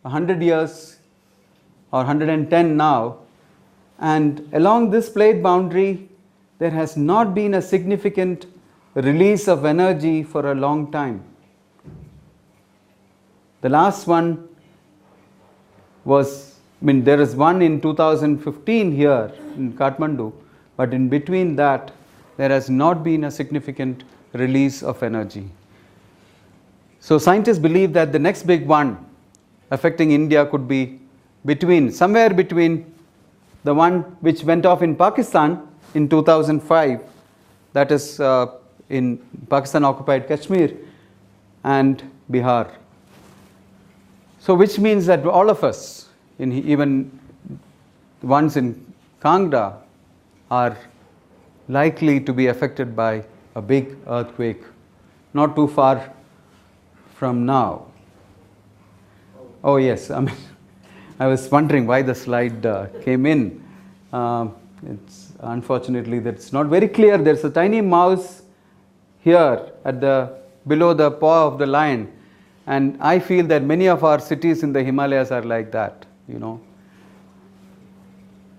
100 years or 110 now, and along this plate boundary there has not been a significant release of energy for a long time. The last one was, there is one in 2015 here in Kathmandu, but in between that there has not been a significant release of energy. So scientists believe that the next big one affecting India could be somewhere between the one which went off in Pakistan in 2005, that is in Pakistan occupied Kashmir, and Bihar. So which means that all of us, even the ones in Kangra, are likely to be affected by a big earthquake not too far from now. Oh yes, I was wondering why the slide came in. It's unfortunately that's not very clear. There's a tiny mouse here at the below the paw of the lion, and I feel that many of our cities in the Himalayas are like that,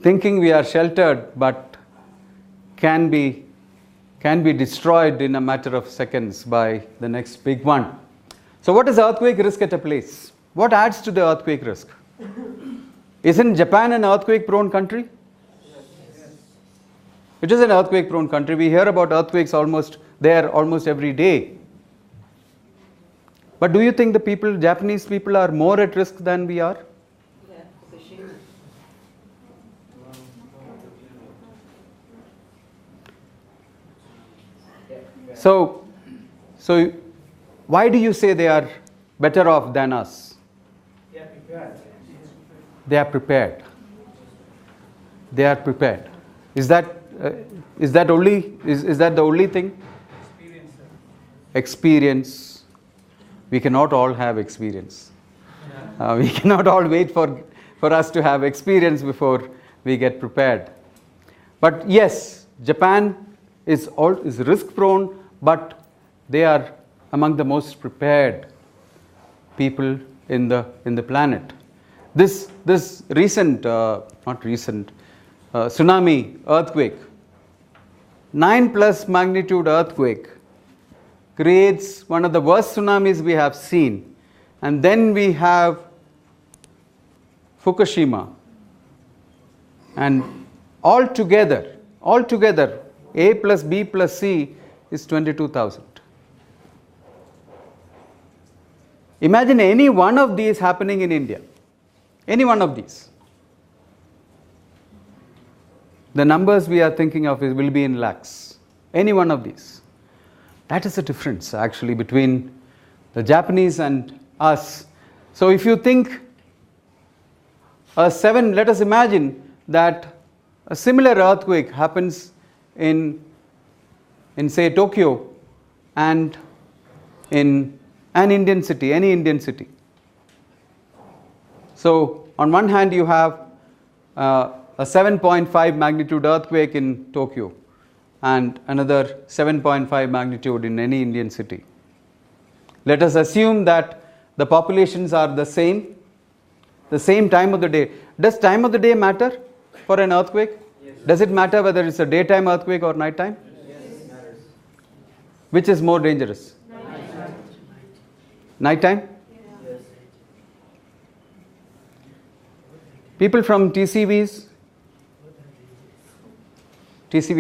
thinking we are sheltered but can be destroyed in a matter of seconds by the next big one. So what is earthquake risk at a place? What adds to the earthquake risk? Isn't Japan an earthquake prone country? It is an earthquake prone country. We hear about earthquakes almost every day. But do you think the Japanese people are more at risk than we are? Yeah, Fukushima. So why do you say they are better off than us? They are prepared. They are prepared. Is that the only thing? Experience. We cannot all have experience. We cannot all wait for us to have experience before we get prepared. But yes, Japan is risk prone, but they are among the most prepared people in the planet. This recent tsunami earthquake, 9+ magnitude earthquake, creates one of the worst tsunamis we have seen. And then we have Fukushima. And altogether, A plus B plus C is 22,000. Imagine any one of these happening in India. Any one of these. The numbers we are thinking of will be in lakhs. Any one of these. That is the difference actually between the Japanese and us. So if you think let us imagine that a similar earthquake happens in say Tokyo and in an Indian city, any Indian city. So on one hand you have a 7.5 magnitude earthquake in Tokyo and another 7.5 magnitude in any Indian city. Let us assume that the populations are the same time of the day. Does time of the day matter for an earthquake? Yes. Does it matter whether it's a daytime earthquake or nighttime? Yes, it matters. Which is more dangerous? Nighttime? Yes. People from TCV,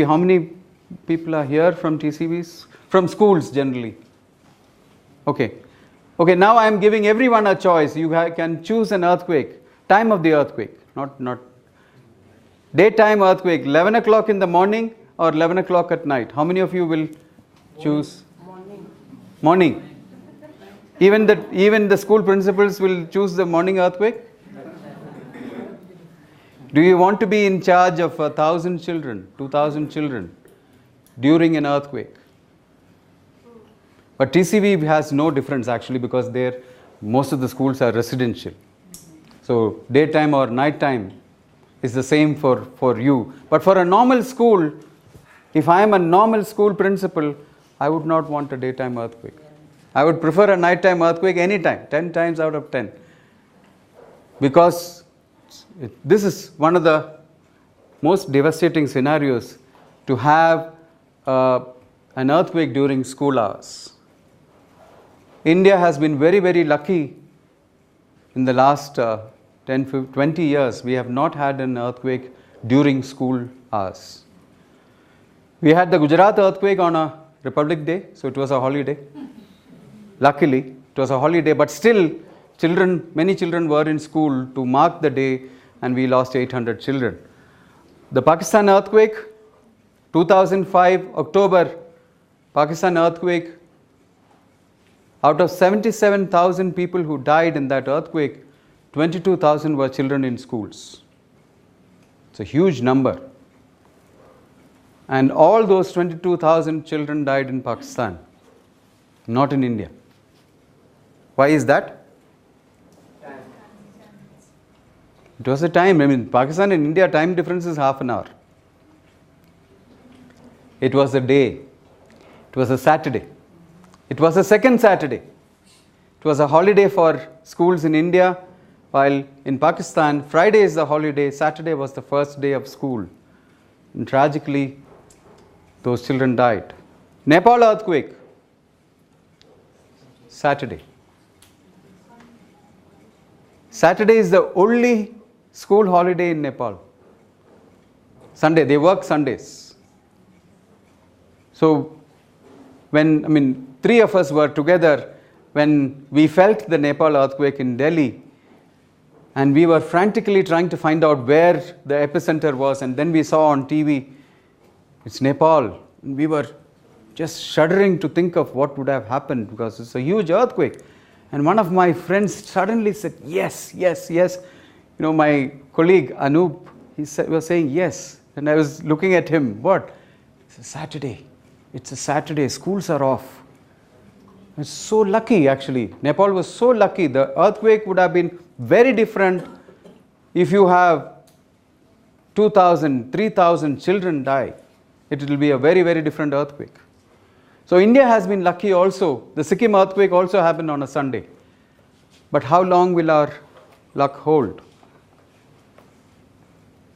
how many people are here from TCVs? From schools generally. Okay, now I am giving everyone a choice. You can choose an earthquake, time of the earthquake, not daytime earthquake, 11 o'clock in the morning or 11 o'clock at night. How many of you will choose? Morning. Even the school principals will choose the morning earthquake? Do you want to be in charge of 1,000 children, 2,000 children during an earthquake? But TCV has no difference actually because most of the schools are residential. So daytime or nighttime is the same for you. But for a normal school, if I am a normal school principal, I would not want a daytime earthquake. I would prefer a nighttime earthquake anytime, 10 times out of 10. Because this is one of the most devastating scenarios to have an earthquake during school hours. India has been very, very lucky in the last 20 years. We have not had an earthquake during school hours. We had the Gujarat earthquake on a Republic Day, so it was a holiday. Luckily, it was a holiday, but still, many children were in school to mark the day, and we lost 800 children. The Pakistan earthquake, 2005 October, Pakistan earthquake, out of 77,000 people who died in that earthquake, 22,000 were children in schools. It's a huge number. And all those 22,000 children died in Pakistan, not in India. Why is that? It was the time. I mean, Pakistan and India time difference is half an hour. It was a day. It was a Saturday. It was a second Saturday. It was a holiday for schools in India, while in Pakistan, Friday is the holiday, Saturday was the first day of school. And tragically, those children died. Nepal earthquake, Saturday. Saturday is the only school holiday in Nepal. Sunday, they work Sundays. So, three of us were together when we felt the Nepal earthquake in Delhi, and we were frantically trying to find out where the epicenter was, and then we saw on TV, it's Nepal. And we were just shuddering to think of what would have happened because it's a huge earthquake. And one of my friends suddenly said, yes, yes, yes. My colleague Anup, was saying yes. And I was looking at him, what? It's a Saturday. It's a Saturday. Schools are off. It's so lucky, actually. Nepal was so lucky. The earthquake would have been very different if you have 2,000, 3,000 children die. It will be a very, very different earthquake. So India has been lucky also. The Sikkim earthquake also happened on a Sunday. But how long will our luck hold?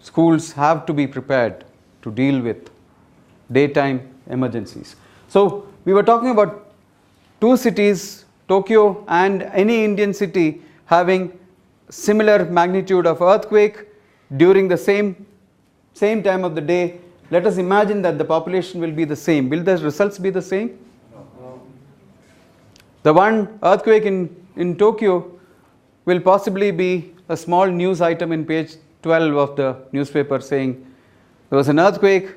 Schools have to be prepared to deal with daytime emergencies. So we were talking about two cities, Tokyo and any Indian city, having similar magnitude of earthquake during the same time of the day. Let us imagine that the population will be the same. Will the results be the same? No. The one earthquake in Tokyo will possibly be a small news item in page 12 of the newspaper saying there was an earthquake,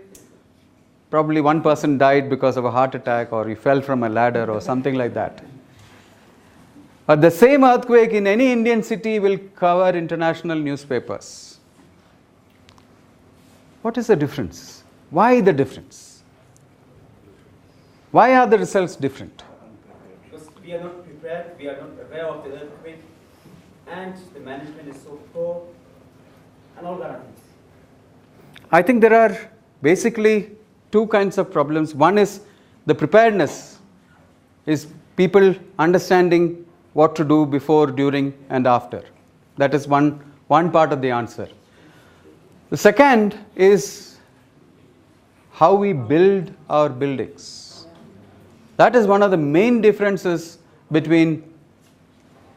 probably one person died because of a heart attack or he fell from a ladder or something like that. But the same earthquake in any Indian city will cover international newspapers. What is the difference? Why the difference? Why are the results different? Because we are not prepared, we are not aware of the earthquake, and the management is so poor, and all that happens. I think there are basically two kinds of problems. One is the preparedness, is people understanding what to do before, during, and after. That is one part of the answer. The second is how we build our buildings. That is one of the main differences between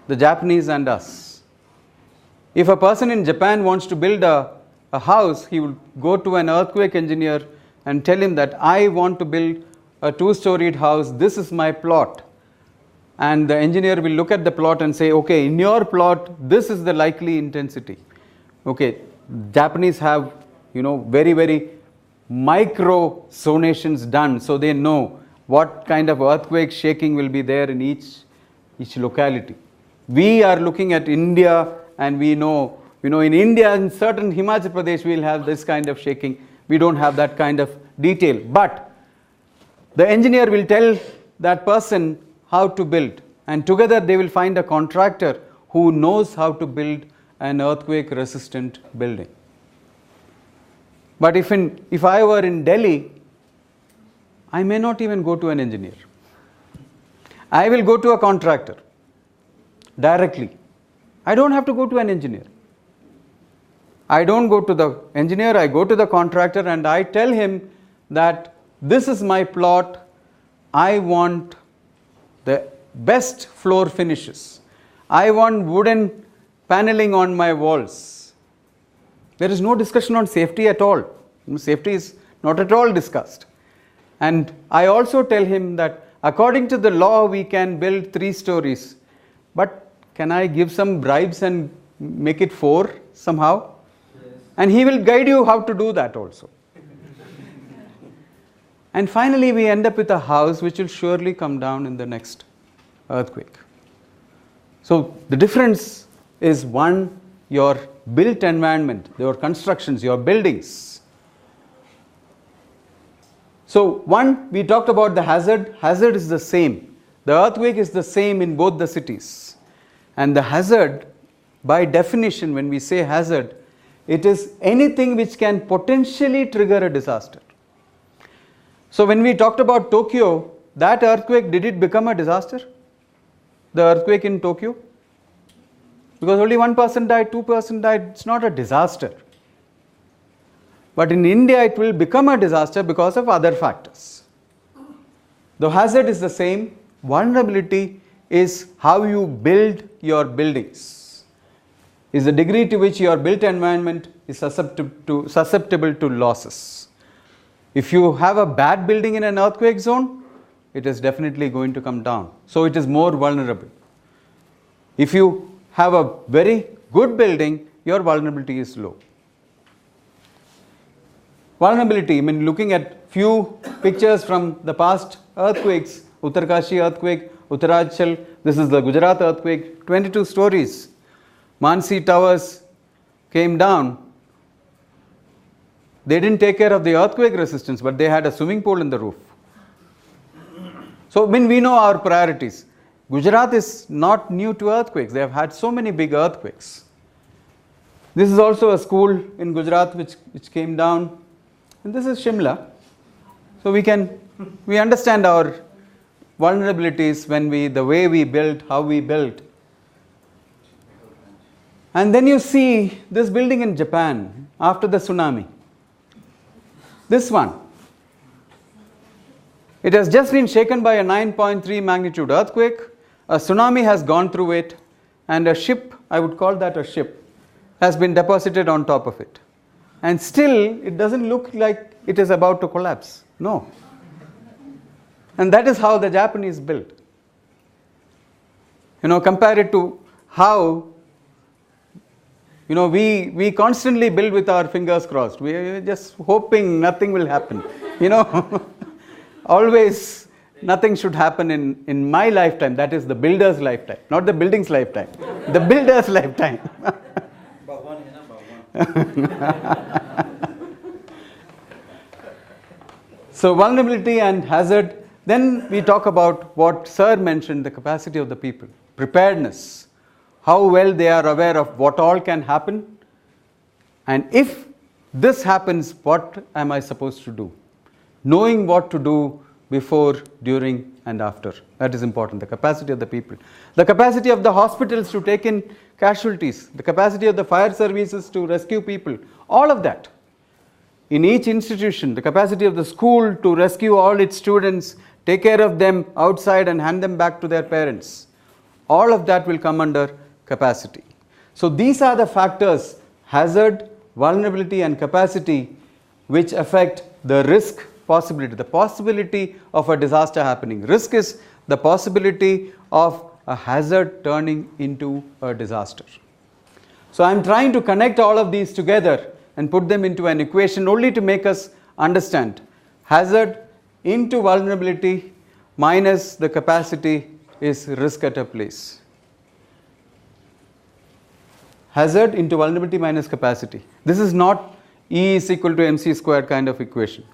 the Japanese and us. If a person in Japan wants to build a house, he will go to an earthquake engineer and tell him that I want to build a 2-storied house, this is my plot. And the engineer will look at the plot and say, okay, in your plot, this is the likely intensity. Okay, Japanese have, very, very micro zonations done, so they know what kind of earthquake shaking will be there in each locality. We are looking at India and we know, in India, in certain Himachal Pradesh, we will have this kind of shaking. We don't have that kind of detail. But the engineer will tell that person how to build, and together they will find a contractor who knows how to build an earthquake resistant building. But if I were in Delhi, I may not even go to an engineer. I will go to a contractor directly. I don't have to go to an engineer. I don't go to the engineer, I go to the contractor and I tell him that this is my plot, I want the best floor finishes. I want wooden paneling on my walls. There is no discussion on safety at all. Safety is not at all discussed. And I also tell him that according to the law we can build 3 stories, but can I give some bribes and make it 4 somehow? Yes. And he will guide you how to do that also. And finally we end up with a house which will surely come down in the next earthquake. So the difference is, one, your built environment, your constructions, your buildings. So one, we talked about the hazard. Hazard is the same. The earthquake is the same in both the cities. And the hazard, by definition, when we say hazard, it is anything which can potentially trigger a disaster. So when we talked about Tokyo, that earthquake, did it become a disaster? The earthquake in Tokyo? Because only one person died, 2% died, it's not a disaster. But in India, it will become a disaster because of other factors. The hazard is the same. Vulnerability is how you build your buildings, is the degree to which your built environment is susceptible to losses. If you have a bad building in an earthquake zone, it is definitely going to come down. So it is more vulnerable. If you have a very good building, your vulnerability is low. Vulnerability, I mean, looking at few pictures from the past earthquakes, Uttarkashi earthquake, Uttarachal, this is the Gujarat earthquake, 22 stories. Mansi towers came down. They didn't take care of the earthquake resistance, but they had a swimming pool in the roof. So when we know our priorities, Gujarat is not new to earthquakes. They have had so many big earthquakes. This is also a school in Gujarat which came down. And this is Shimla. So we understand our vulnerabilities when the way we build, how we build. And then you see this building in Japan after the tsunami. This one. It has just been shaken by a 9.3 magnitude earthquake. A tsunami has gone through it, and a ship, I would call that a ship, has been deposited on top of it. And still, it doesn't look like it is about to collapse. No. And that is how the Japanese built. Compare it to how, we constantly build with our fingers crossed. We are just hoping nothing will happen. Always nothing should happen in my lifetime. That is the builder's lifetime, not the building's lifetime. The builder's lifetime. Bhagwan hai na, Bhagwan. So vulnerability and hazard. Then we talk about what Sir mentioned, the capacity of the people, preparedness, how well they are aware of what all can happen, and if this happens, what am I supposed to do? Knowing what to do before, during and after. That is important, the capacity of the people. The capacity of the hospitals to take in casualties, the capacity of the fire services to rescue people, all of that. In each institution, the capacity of the school to rescue all its students, take care of them outside and hand them back to their parents. All of that will come under capacity. So these are the factors, hazard, vulnerability and capacity, which affect the risk possibility, the possibility of a disaster happening. Risk is the possibility of a hazard turning into a disaster. So I am trying to connect all of these together and put them into an equation only to make us understand. Hazard into vulnerability minus the capacity is risk at a place. Hazard into vulnerability minus capacity. This is not E is equal to mc squared kind of equation.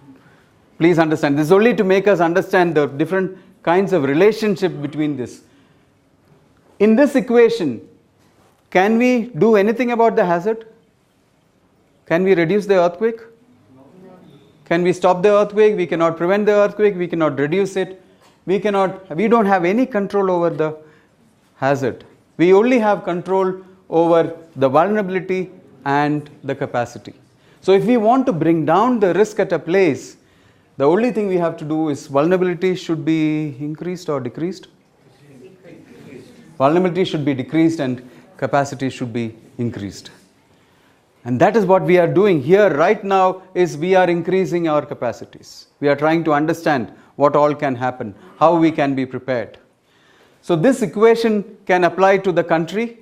Please understand, this is only to make us understand the different kinds of relationship between this. In this equation, can we do anything about the hazard? Can we reduce the earthquake? Can we stop the earthquake? We cannot prevent the earthquake. We cannot reduce it. We don't have any control over the hazard. We only have control over the vulnerability and the capacity. So if we want to bring down the risk at a place, the only thing we have to do is vulnerability should be increased or decreased. Vulnerability should be decreased and capacity should be increased. And that is what we are doing here right now, is we are increasing our capacities. We are trying to understand what all can happen, how we can be prepared. So this equation can apply to the country.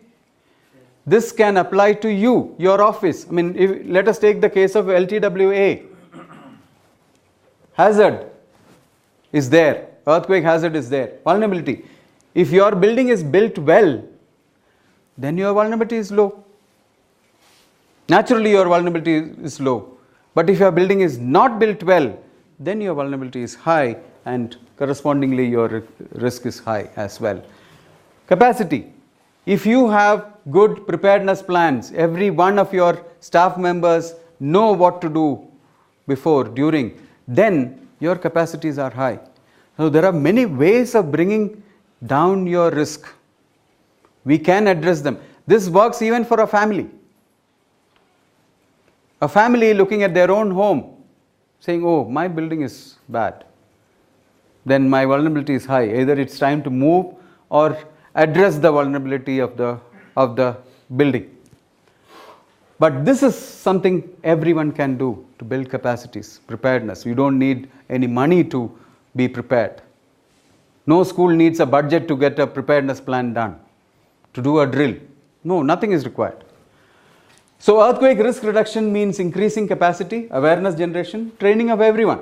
This can apply to you, your office. I mean, let us take the case of LTWA. Hazard is there. Earthquake hazard is there. Vulnerability. If your building is built well, then your vulnerability is low. Naturally, your vulnerability is low. But if your building is not built well, then your vulnerability is high, and correspondingly your risk is high as well. Capacity. If you have good preparedness plans, every one of your staff members know what to do before, during, then your capacities are high. So there are many ways of bringing down your risk. We can address them. This works even for a family. A family looking at their own home, saying, oh, my building is bad. Then my vulnerability is high. Either it's time to move or address the vulnerability of the building. But this is something everyone can do to build capacities, preparedness. You don't need any money to be prepared. No school needs a budget to get a preparedness plan done, to do a drill. No, nothing is required. So earthquake risk reduction means increasing capacity, awareness generation, training of everyone.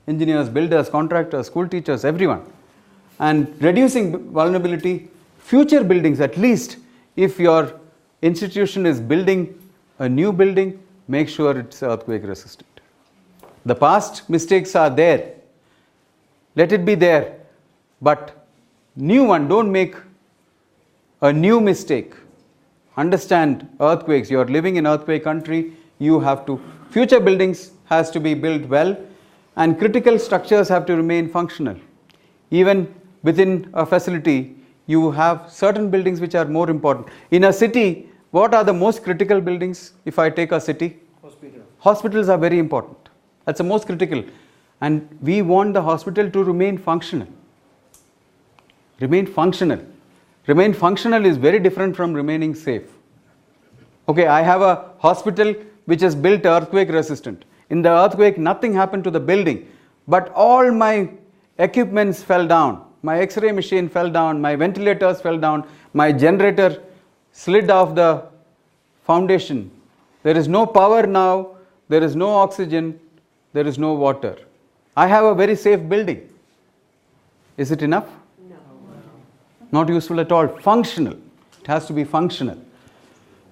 Engineers, builders, contractors, school teachers, everyone. And reducing vulnerability, future buildings, at least if your institution is building a new building, make sure it's earthquake resistant. The past mistakes are there. Let it be there. But new one, don't make a new mistake. Understand earthquakes. You are living in earthquake country. You have to, future buildings has to be built well, and critical structures have to remain functional. Even within a facility, you have certain buildings which are more important. In a city, what are the most critical buildings? If I take a city, hospitals are very important. That's the most critical. And we want the hospital to remain functional. Remain functional. Remain functional is very different from remaining safe. Okay, I have a hospital which is built earthquake resistant. In the earthquake, nothing happened to the building, but all my equipments fell down. My X-ray machine fell down, my ventilators fell down, my generator slid off the foundation. There is no power now, there is no oxygen, there is no water. I have a very safe building. Is it enough? No. Not useful at all. Functional. It has to be functional.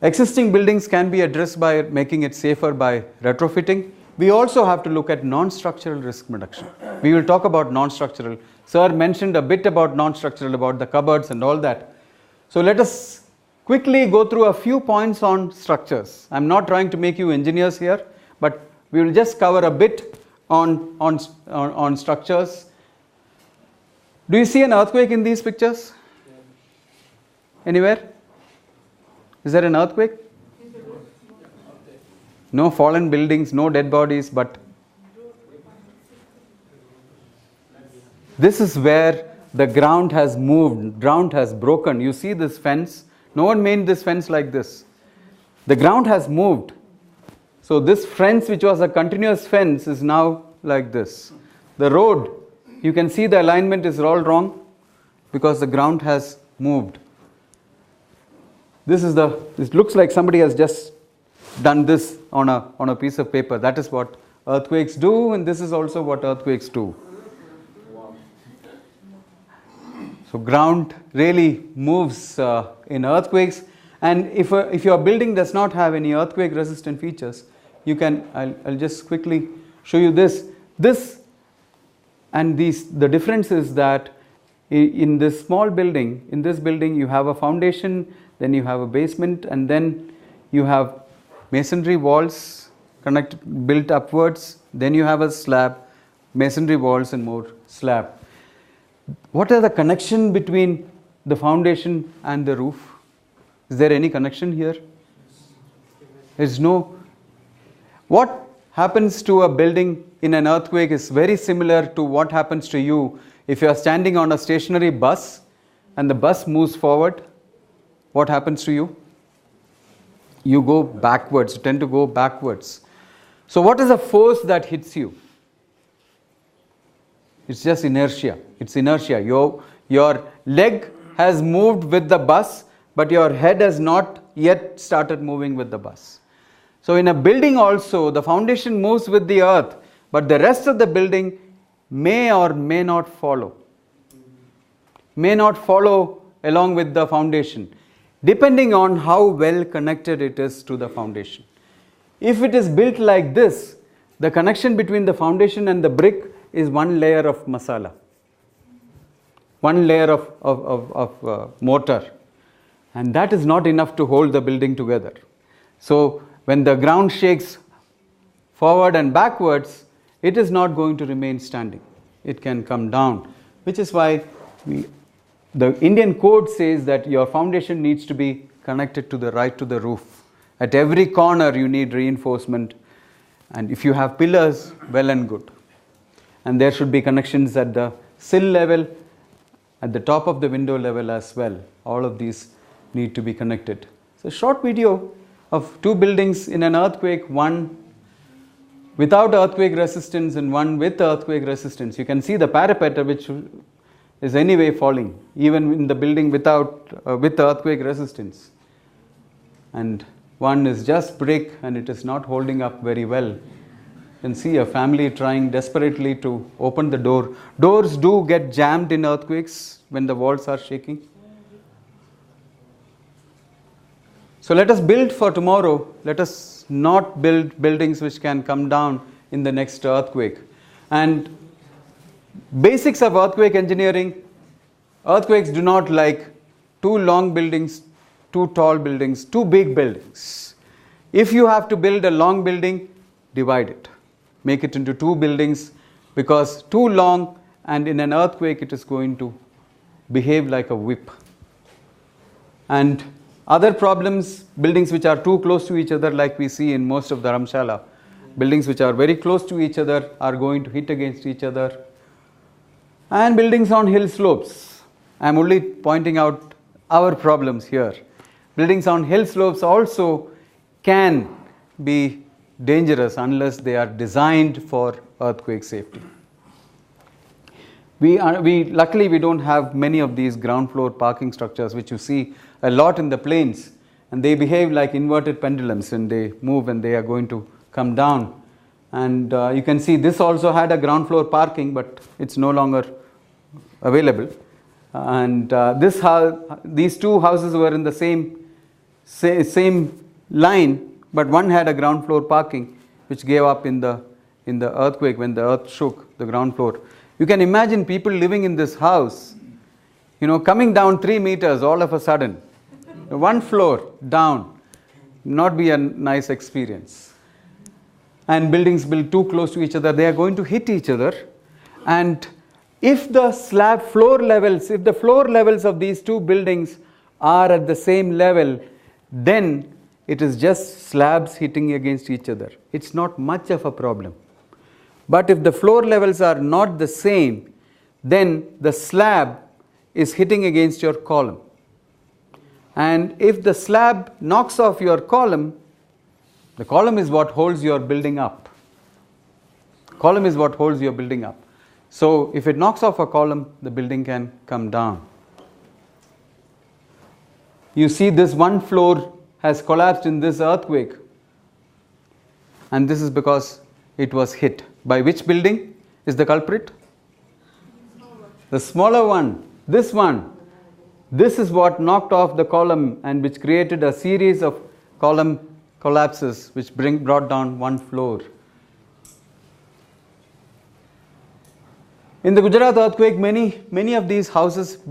Existing buildings can be addressed by making it safer by retrofitting. We also have to look at non-structural risk reduction. We will talk about non-structural. Sir mentioned a bit about non-structural, about the cupboards and all that. So let us quickly go through a few points on structures. I'm not trying to make you engineers here, but we will just cover a bit on structures. Do you see an earthquake in these pictures? Anywhere? Is there an earthquake? No fallen buildings, no dead bodies, but this is where the ground has moved, ground has broken. You see this fence? No one made this fence like this. The ground has moved. So this fence, which was a continuous fence, is now like this. The road, you can see the alignment is all wrong because the ground has moved. It looks like somebody has just done this on a piece of paper. That is what earthquakes do, and this is also what earthquakes do. So ground really moves in earthquakes, and if your building does not have any earthquake resistant features, you can, I'll just quickly show you this. The difference is that in this small building, in this building you have a foundation, then you have a basement, and then you have masonry walls built upwards, then you have a slab, masonry walls and more slab. What are the connection between the foundation and the roof? Is there any connection here? There's no. What happens to a building in an earthquake is very similar to what happens to you if you are standing on a stationary bus and the bus moves forward. What happens to you? You go backwards, you tend to go backwards. So what is the force that hits you? It's just inertia. It's inertia. Your leg has moved with the bus, but your head has not yet started moving with the bus. So in a building also, the foundation moves with the earth, but the rest of the building may or may not follow. May not follow along with the foundation, depending on how well connected it is to the foundation. If it is built like this, the connection between the foundation and the brick is one layer of masala, one layer of mortar, and that is not enough to hold the building together. So when the ground shakes forward and backwards, it is not going to remain standing. It can come down, which is why the Indian code says that your foundation needs to be connected to the roof. At every corner you need reinforcement, and if you have pillars, well and good. And there should be connections at the sill level, at the top of the window level as well. All of these need to be connected. So a short video of two buildings in an earthquake, one without earthquake resistance and one with earthquake resistance. You can see the parapet which is anyway falling, even in the building with earthquake resistance. And one is just brick and it is not holding up very well. You can see a family trying desperately to open the door. Doors do get jammed in earthquakes when the walls are shaking. So let us build for tomorrow. Let us not build buildings which can come down in the next earthquake. And basics of earthquake engineering: earthquakes do not like too long buildings, too tall buildings, too big buildings. If you have to build a long building, divide it. Make it into two buildings, because too long and in an earthquake it is going to behave like a whip. And other problems, buildings which are too close to each other, like we see in most of the Dharamshala, buildings which are very close to each other are going to hit against each other. And buildings on hill slopes. I am only pointing out our problems here. Buildings on hill slopes also can be dangerous unless they are designed for earthquake safety. Luckily we don't have many of these ground floor parking structures which you see a lot in the plains, and they behave like inverted pendulums and they move and they are going to come down. And you can see this also had a ground floor parking, but it's no longer available. And these two houses were in the same line, but one had a ground floor parking which gave up in the earthquake when the earth shook the ground floor. You can imagine people living in this house, coming down 3 meters all of a sudden, one floor down, not be a nice experience. And buildings built too close to each other, they are going to hit each other. And if the floor levels of these two buildings are at the same level, then it is just slabs hitting against each other. It's not much of a problem. But if the floor levels are not the same, then the slab is hitting against your column. And if the slab knocks off your column, the column is what holds your building up. Column is what holds your building up. So if it knocks off a column, the building can come down. You see, this one floor has collapsed in this earthquake, and this is because it was hit. By which building is the culprit? The smaller one, this one. This is what knocked off the column and which created a series of column collapses which brought down one floor. In the Gujarat earthquake, many of these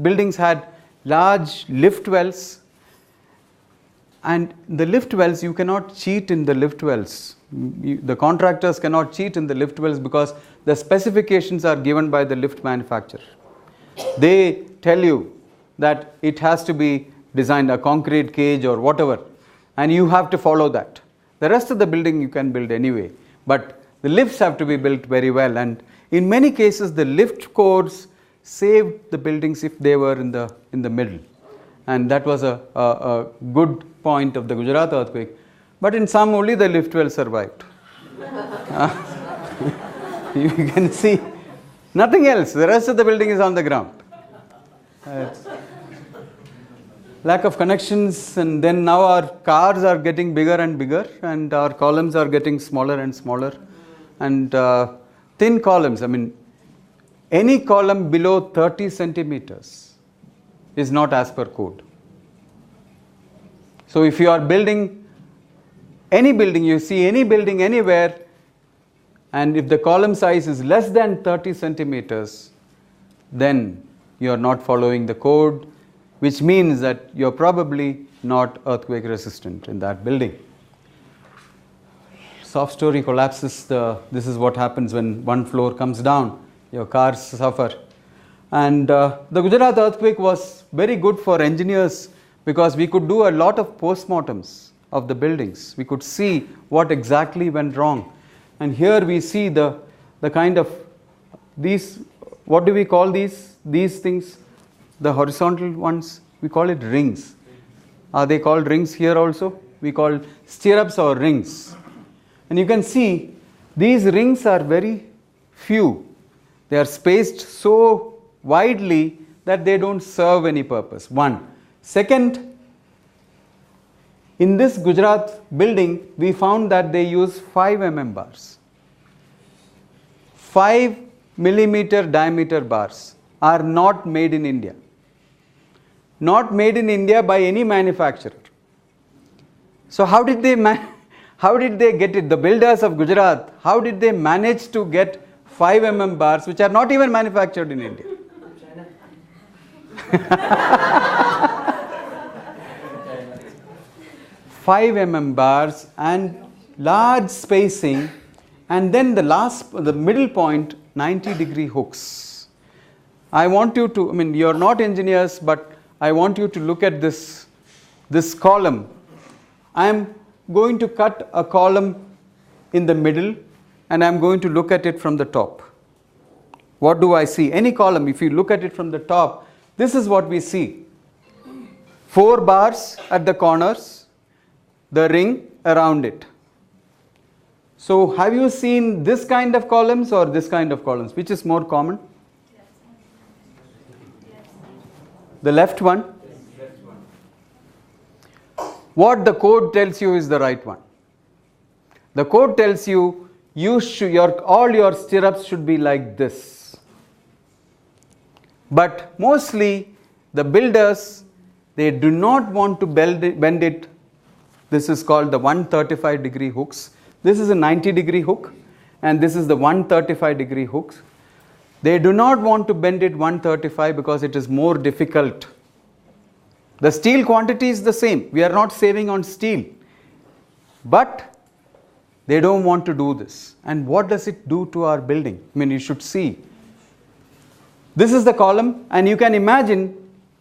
buildings had large lift wells, and the lift wells, you cannot cheat in the lift wells. The contractors cannot cheat in the lift wells because the specifications are given by the lift manufacturer. They tell you that it has to be designed a concrete cage or whatever, and you have to follow that. The rest of the building you can build anyway, but the lifts have to be built very well, and in many cases the lift cores saved the buildings if they were in the middle, and that was a good point of the Gujarat earthquake. But in some only the lift well survived. You can see nothing else, the rest of the building is on the ground. Lack of connections, and then now our cars are getting bigger and bigger, and our columns are getting smaller and smaller, and thin columns. I mean, any column below 30 centimeters is not as per code. So if you are building any building, you see any building anywhere, and if the column size is less than 30 centimeters, then you are not following the code, which means that you are probably not earthquake resistant in that building. soft story collapses, this is what happens when one floor comes down. Your cars suffer. And the Gujarat earthquake was very good for engineers because we could do a lot of postmortems of the buildings. We could see what exactly went wrong. And here we see the kind of these, what do we call these things? The horizontal ones, we call it rings. Are they called rings here also? We call stirrups or rings. And you can see these rings are very few. They are spaced so widely that they don't serve any purpose. One. Second, in this Gujarat building, we found that they use 5 mm bars. 5 millimeter diameter bars are not made in India. Not made in India by any manufacturer. So how did they get it? The builders of Gujarat, how did they manage to get 5 mm bars which are not even manufactured in India? China. 5 mm bars and large spacing, and then the middle point 90-degree hooks. I want you to, you're not engineers, but I want you to look at this column. I am going to cut a column in the middle and I am going to look at it from the top. What do I see? Any column, if you look at it from the top, this is what we see. 4 bars at the corners, the ring around it. So have you seen this kind of columns or this kind of columns? Which is more common? The left one? What the code tells you is the right one. The code tells you all your stirrups should be like this. But mostly the builders, they do not want to bend it. This is called the 135-degree hooks. This is a 90-degree hook and this is the 135-degree hooks. They do not want to bend it 135 because it is more difficult. The steel quantity is the same. We are not saving on steel. But they don't want to do this. And what does it do to our building? You should see. This is the column, and you can imagine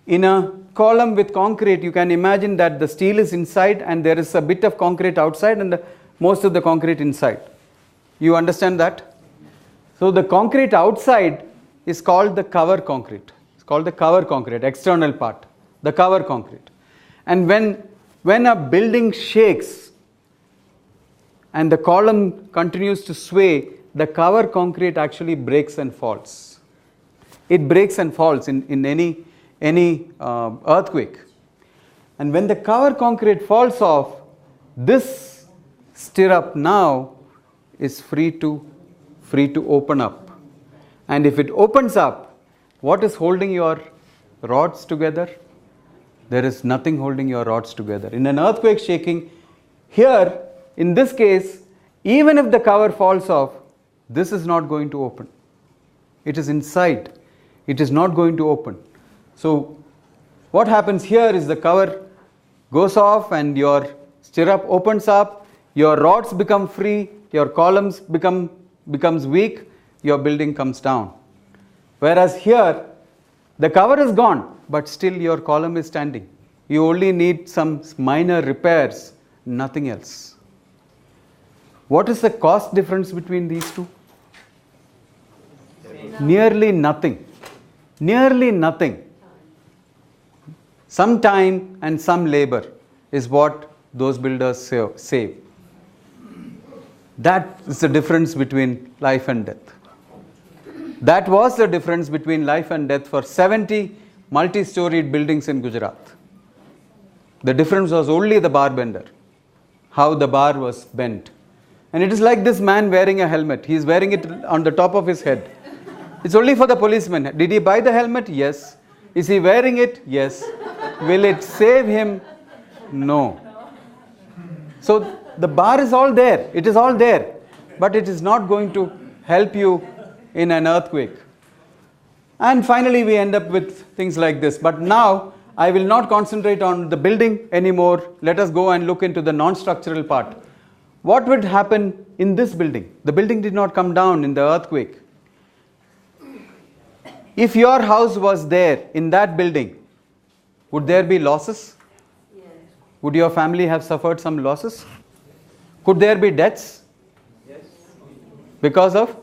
in a column with concrete, you can imagine that the steel is inside and there is a bit of concrete outside and most of the concrete inside. You understand that? So the concrete outside is called the cover concrete. It's called the cover concrete, external part, the cover concrete. And when a building shakes and the column continues to sway, the cover concrete actually breaks and falls. It breaks and falls in any earthquake. And when the cover concrete falls off, this stirrup now is free to open up. And if it opens up, what is holding your rods together? There is nothing holding your rods together. In an earthquake shaking, here, in this case, even if the cover falls off, this is not going to open. It is inside. It is not going to open. So what happens here is the cover goes off and your stirrup opens up, your rods become free, your columns becomes weak, your building comes down. Whereas here, the cover is gone, but still your column is standing. You only need some minor repairs, nothing else. What is the cost difference between these two? Nearly nothing. Nearly nothing. Some time and some labor is what those builders save. That is the difference between life and death. That was the difference between life and death for 70 multi-storied buildings in Gujarat. The difference was only the bar bender, how the bar was bent. And it is like this man wearing a helmet. He is wearing it on the top of his head. It's only for the policeman. Did he buy the helmet? Yes. Is he wearing it? Yes. Will it save him? No. So the bar is all there. It is all there. But it is not going to help you in an earthquake. And finally we end up with things like this. But now I will not concentrate on the building anymore. Let us go and look into the non-structural part. what would happen in this building? The building did not come down in the earthquake. If your house was there in that building, would there be losses? Yes. Would your family have suffered some losses? Could there be deaths? Yes. Because of?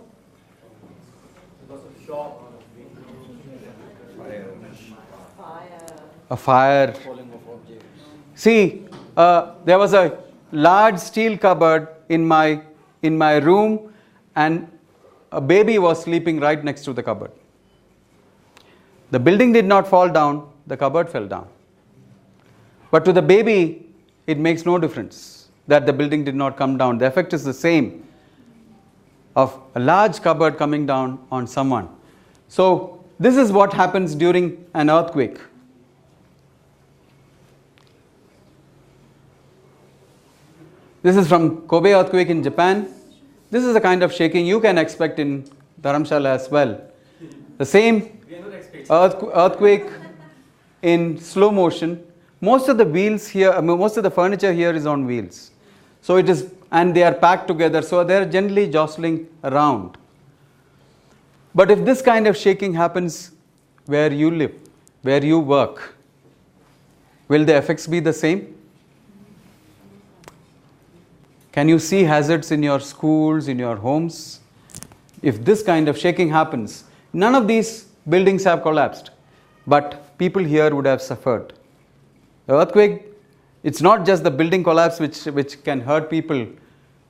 Because of shock. Fire. A fire. Falling of objects. See, there was a large steel cupboard in my room, and a baby was sleeping right next to the cupboard. The building did not fall down, the cupboard fell down. But to the baby, it makes no difference that the building did not come down. The effect is the same of a large cupboard coming down on someone. So, this is what happens during an earthquake. This is from Kobe earthquake in Japan. This is the kind of shaking you can expect in Dharamshala as well. The same We are not expecting. earthquake in slow motion. Most of the wheels here, most of the furniture here is on wheels. So it is, and they are packed together, so they are generally jostling around. But if this kind of shaking happens where you live, where you work, will the effects be the same? Can you see hazards in your schools, in your homes? If this kind of shaking happens, none of these buildings have collapsed, but people here would have suffered. The earthquake, it's not just the building collapse which can hurt people.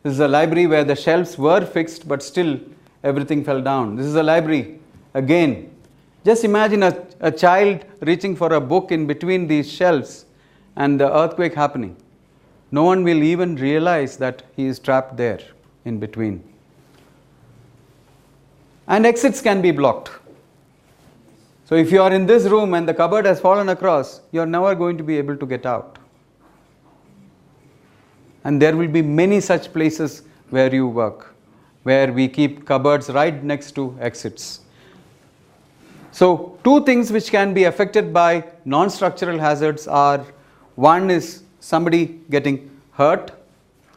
This is a library where the shelves were fixed, but still everything fell down. This is a library. Again, just imagine a child reaching for a book in between these shelves and the earthquake happening. No one will even realize that he is trapped there in between. And exits can be blocked. So if you are in this room and the cupboard has fallen across, you are never going to be able to get out. And there will be many such places where you work, where we keep cupboards right next to exits. So two things which can be affected by non-structural hazards are, one is somebody getting hurt,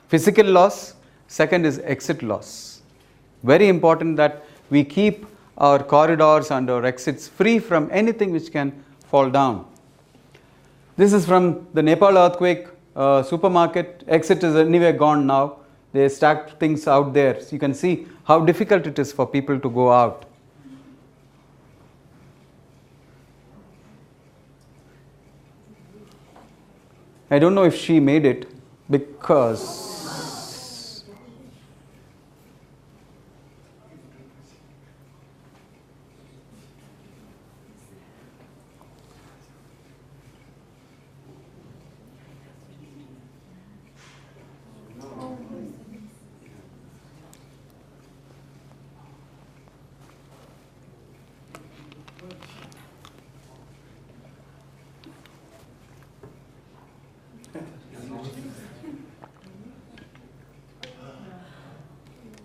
physical loss. Second is exit loss. Very important that we keep our corridors and our exits free from anything which can fall down. This is from the Nepal earthquake supermarket. Exit is anyway gone now. They stacked things out there. So you can see how difficult it is for people to go out. I don't know if she made it because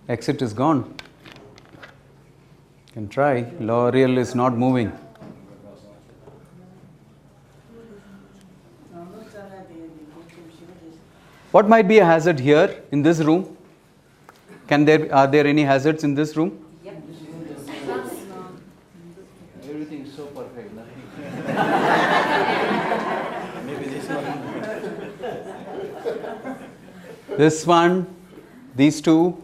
exit is gone. You can try. L'Oreal is not moving. What might be a hazard here in this room? Are there any hazards in this room? Everything is so perfect. Nothing. Maybe this one. This one, these two.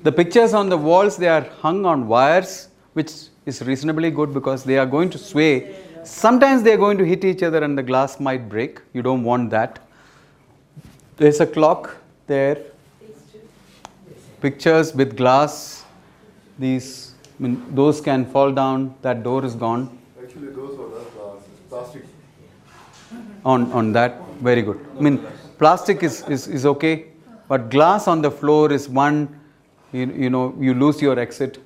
The pictures on the walls, they are hung on wires, which is reasonably good because they are going to sway. Sometimes they are going to hit each other and the glass might break. You don't want that. There's a clock there. Pictures with glass. These, those can fall down. That door is gone. Actually, those are not glass, it's plastic. On that, very good. Plastic is okay, but glass on the floor is one. You know, you lose your exit.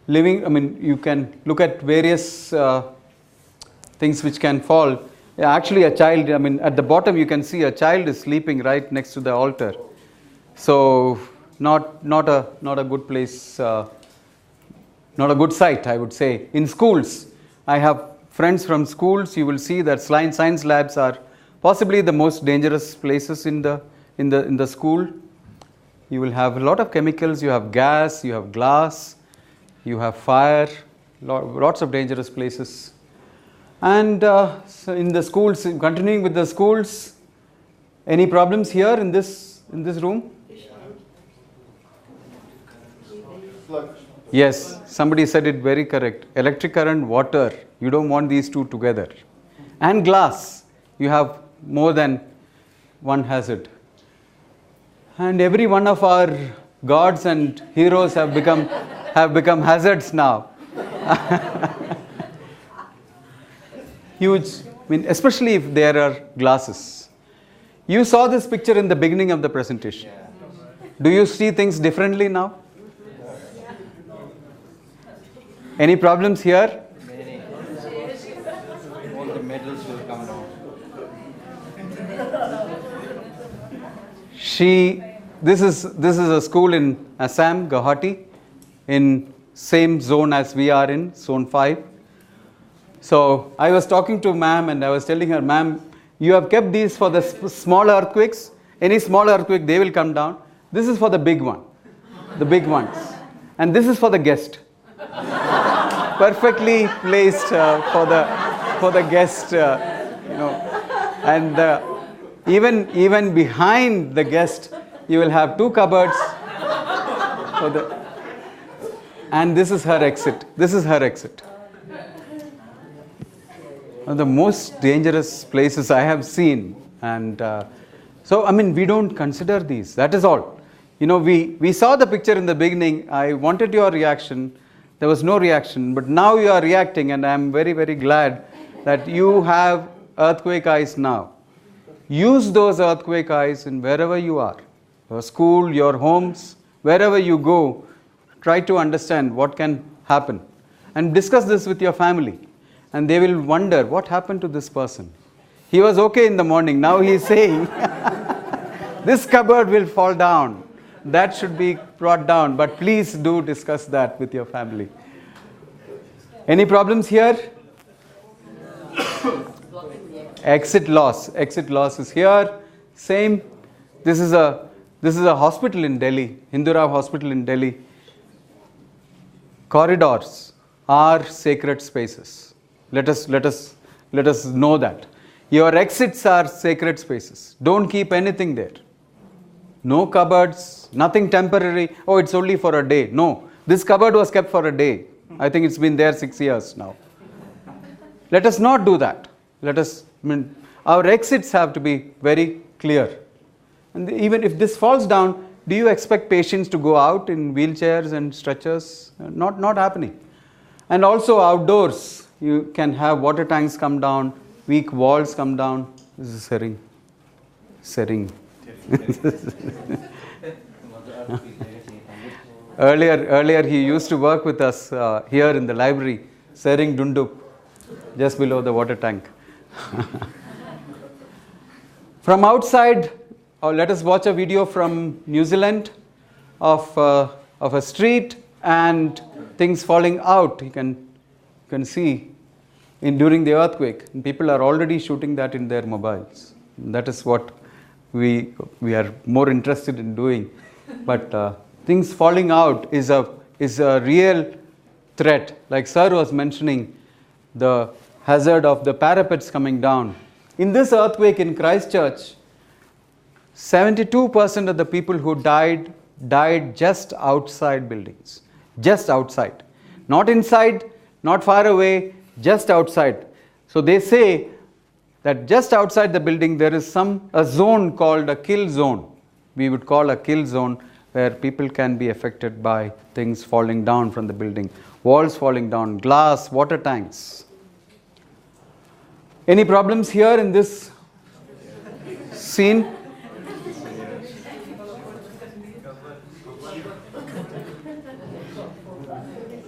You can look at various things which can fall. Actually, a child, at the bottom you can see a child is sleeping right next to the altar. So, not a good place, not a good sight, I would say. In schools, I have friends from schools. You will see that science labs are possibly the most dangerous places in the school. you will have a lot of chemicals, you have gas, you have glass, you have fire, lots of dangerous places. And so in the schools, continuing with the schools, any problems here in this room? Sludge. Yes, somebody said it very correct. Electric current, water, you don't want these two together. And glass, you have more than one hazard. And every one of our gods and heroes have become hazards now. Huge, I mean, especially if there are glasses. You saw this picture in the beginning of the presentation. Do you see things differently now? Any problems here? Many. All the medals will come down. This is a school in Assam, Guwahati, in same zone as we are in, zone 5. So I was talking to ma'am and I was telling her, ma'am, you have kept these for the small earthquakes. Any small earthquake, they will come down. This is for the big one, the big ones. And this is for the guest. Perfectly placed for the guest, and even behind the guest, you will have 2 cupboards. And this is her exit. This is her exit. One of the most dangerous places I have seen. And so, I mean, we don't consider these. That is all. We saw the picture in the beginning. I wanted your reaction. There was no reaction. But now you are reacting, and I am very, very glad that you have earthquake eyes now. Use those earthquake eyes in wherever you are. Your school, your homes, wherever you go. Try to understand what can happen. And discuss this with your family. And they will wonder, what happened to this person? He was okay in the morning. Now he is saying, this cupboard will fall down. That should be brought down. But please do discuss that with your family. Any problems here? Exit loss. Exit loss is here. Same. This is a hospital in Delhi, Hindu Rao Hospital in Delhi. Corridors are sacred spaces. Let us know that. Your exits are sacred spaces. Don't keep anything there. No cupboards, nothing temporary. Oh, it's only for a day. No, this cupboard was kept for a day. I think it's been there 6 years now. Let us not do that. Our exits have to be very clear. And even if this falls down, do you expect patients to go out in wheelchairs and stretchers? Not happening. And also outdoors, you can have water tanks come down, weak walls come down. This is Sering. Earlier he used to work with us here in the library, Sering Dundup, just below the water tank. From outside, let us watch a video from New Zealand of a street and things falling out. You can see during the earthquake. And people are already shooting that in their mobiles. That is what we are more interested in doing. But things falling out is a real threat. Like Sir was mentioning, the hazard of the parapets coming down. In this earthquake in Christchurch, 72% of the people who died just outside buildings. Just outside. Not inside, not far away, just outside. So they say that just outside the building there is a zone called a kill zone. We would call a kill zone, where people can be affected by things falling down from the building. Walls falling down, glass, water tanks. Any problems here in this scene?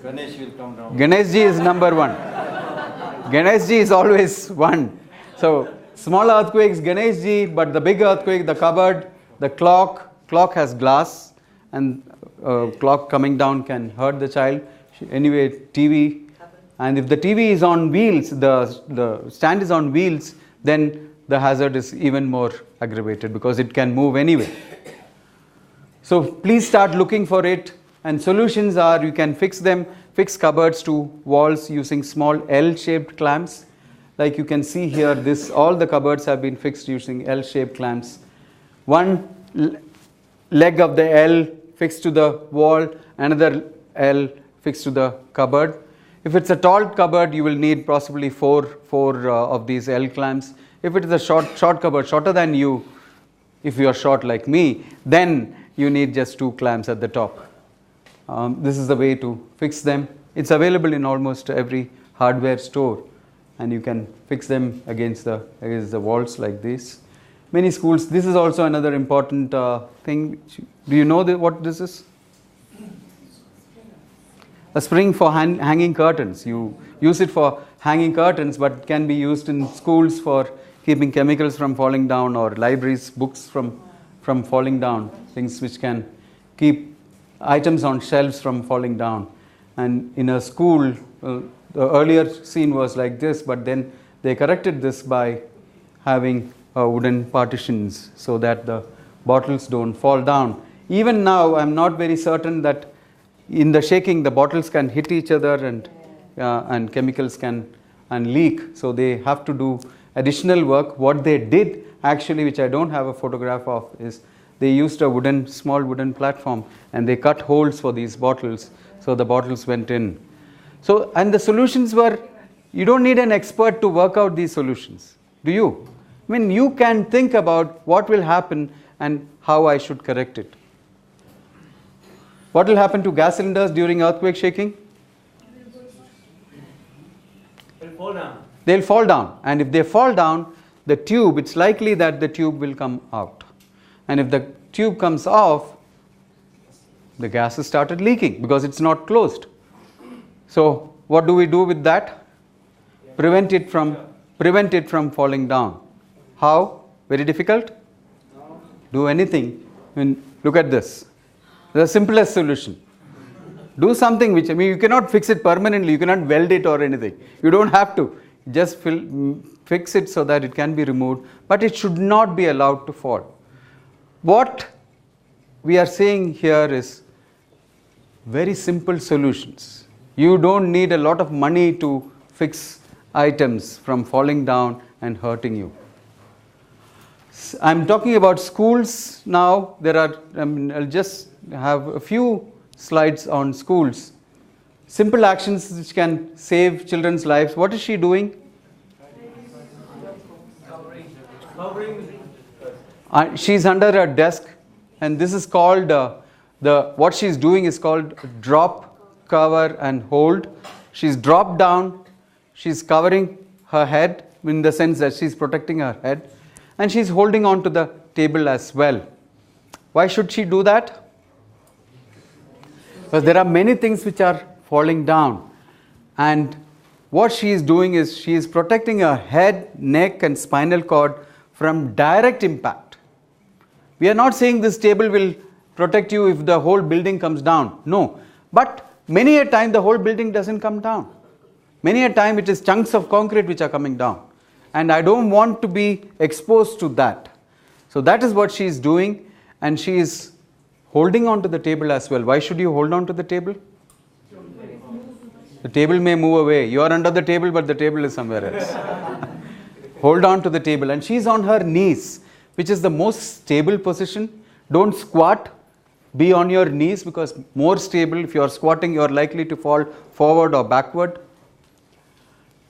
Ganesh will come down. Ganeshji is number 1. Ganeshji is always 1. So, small earthquakes, Ganeshji, but the big earthquake, the cupboard, the clock has glass, and clock coming down can hurt the child. Anyway, TV, and if the TV is on wheels, the stand is on wheels, then the hazard is even more aggravated because it can move anyway. So please start looking for it, and solutions are you can fix cupboards to walls using small L-shaped clamps. Like you can see here, all the cupboards have been fixed using L-shaped clamps. One leg of the L fixed to the wall, another L fixed to the cupboard. If it's a tall cupboard, you will need possibly four of these L clamps. If it is a short cupboard, shorter than you, if you are short like me, then you need just 2 clamps at the top. This is the way to fix them. It's available in almost every hardware store, and you can fix them against the walls like this. Many schools, this is also another important thing. Do you know what this is? A spring for hanging curtains. You use it for hanging curtains, but it can be used in schools for keeping chemicals from falling down, or libraries, books from falling down, things which can keep items on shelves from falling down. And in a school, the earlier scene was like this, but then they corrected this by having wooden partitions so that the bottles don't fall down. Even now, I'm not very certain that in the shaking the bottles can hit each other, and chemicals can leak. So they have to do additional work. What they did actually, which I don't have a photograph of, is they used a small wooden platform, and they cut holes for these bottles, so the bottles went in. So, and the solutions were, you don't need an expert to work out these solutions, do you? I mean, you can think about what will happen and how I should correct it. What will happen to gas cylinders during earthquake shaking? They'll fall down. They'll fall down, and if they fall down, the tube, it's likely that the tube will come out. And if the tube comes off, the gases started leaking because it's not closed. So what do we do with that? Prevent it from falling down. How? Very difficult? Do anything. I mean, look at this. The simplest solution. Do something which, I mean, you cannot fix it permanently, you cannot weld it or anything. You don't have to. Just fix it so that it can be removed, but it should not be allowed to fall. What we are saying here is very simple solutions. You don't need a lot of money to fix items from falling down and hurting you. I'm talking about schools now. I'll just have a few slides on schools. Simple actions which can save children's lives. What is she doing? Covering. She's under a desk, and this is called what she's doing is called drop, cover and hold. She's dropped down, she's covering her head in the sense that she's protecting her head, and she's holding on to the table as well. Why should she do that? Because there are many things which are falling down, and what she is doing is she is protecting her head, neck and spinal cord from direct impact. We are not saying this table will protect you if the whole building comes down. No. But many a time the whole building doesn't come down. Many a time it is chunks of concrete which are coming down. And I don't want to be exposed to that. So that is what she is doing, and she is holding on to the table as well. Why should you hold on to the table? The table may move away. You are under the table, but the table is somewhere else. Hold on to the table. And she is on her knees, which is the most stable position. Don't squat. Be on your knees, because more stable. If you are squatting, you are likely to fall forward or backward.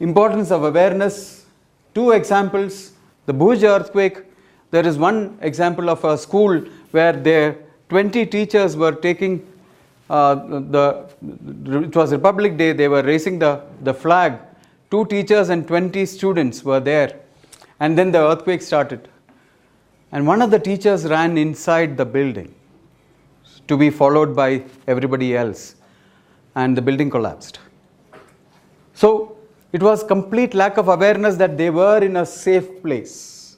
Importance of awareness. 2 examples. The Bhuj earthquake. There is one example of a school where their 20 teachers were taking it was Republic Day, they were raising the flag. 2 teachers and 20 students were there. And then the earthquake started. And one of the teachers ran inside the building to be followed by everybody else. And the building collapsed. So it was complete lack of awareness that they were in a safe place.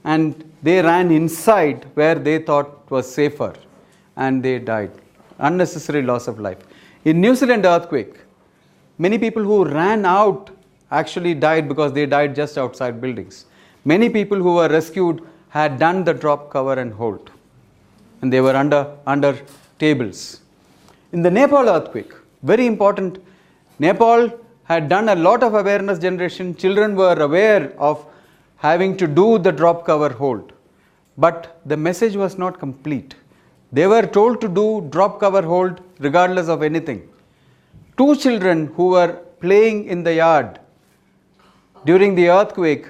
And they ran inside where they thought was safer. And they died. Unnecessary loss of life. In New Zealand earthquake, many people who ran out actually died because they died just outside buildings. Many people who were rescued had done the drop, cover and hold. and they were under tables. In the Nepal earthquake, very important, Nepal had done a lot of awareness generation. Children were aware of having to do the drop cover hold, but the message was not complete. They were told to do drop cover hold regardless of anything. 2 children who were playing in the yard during the earthquake,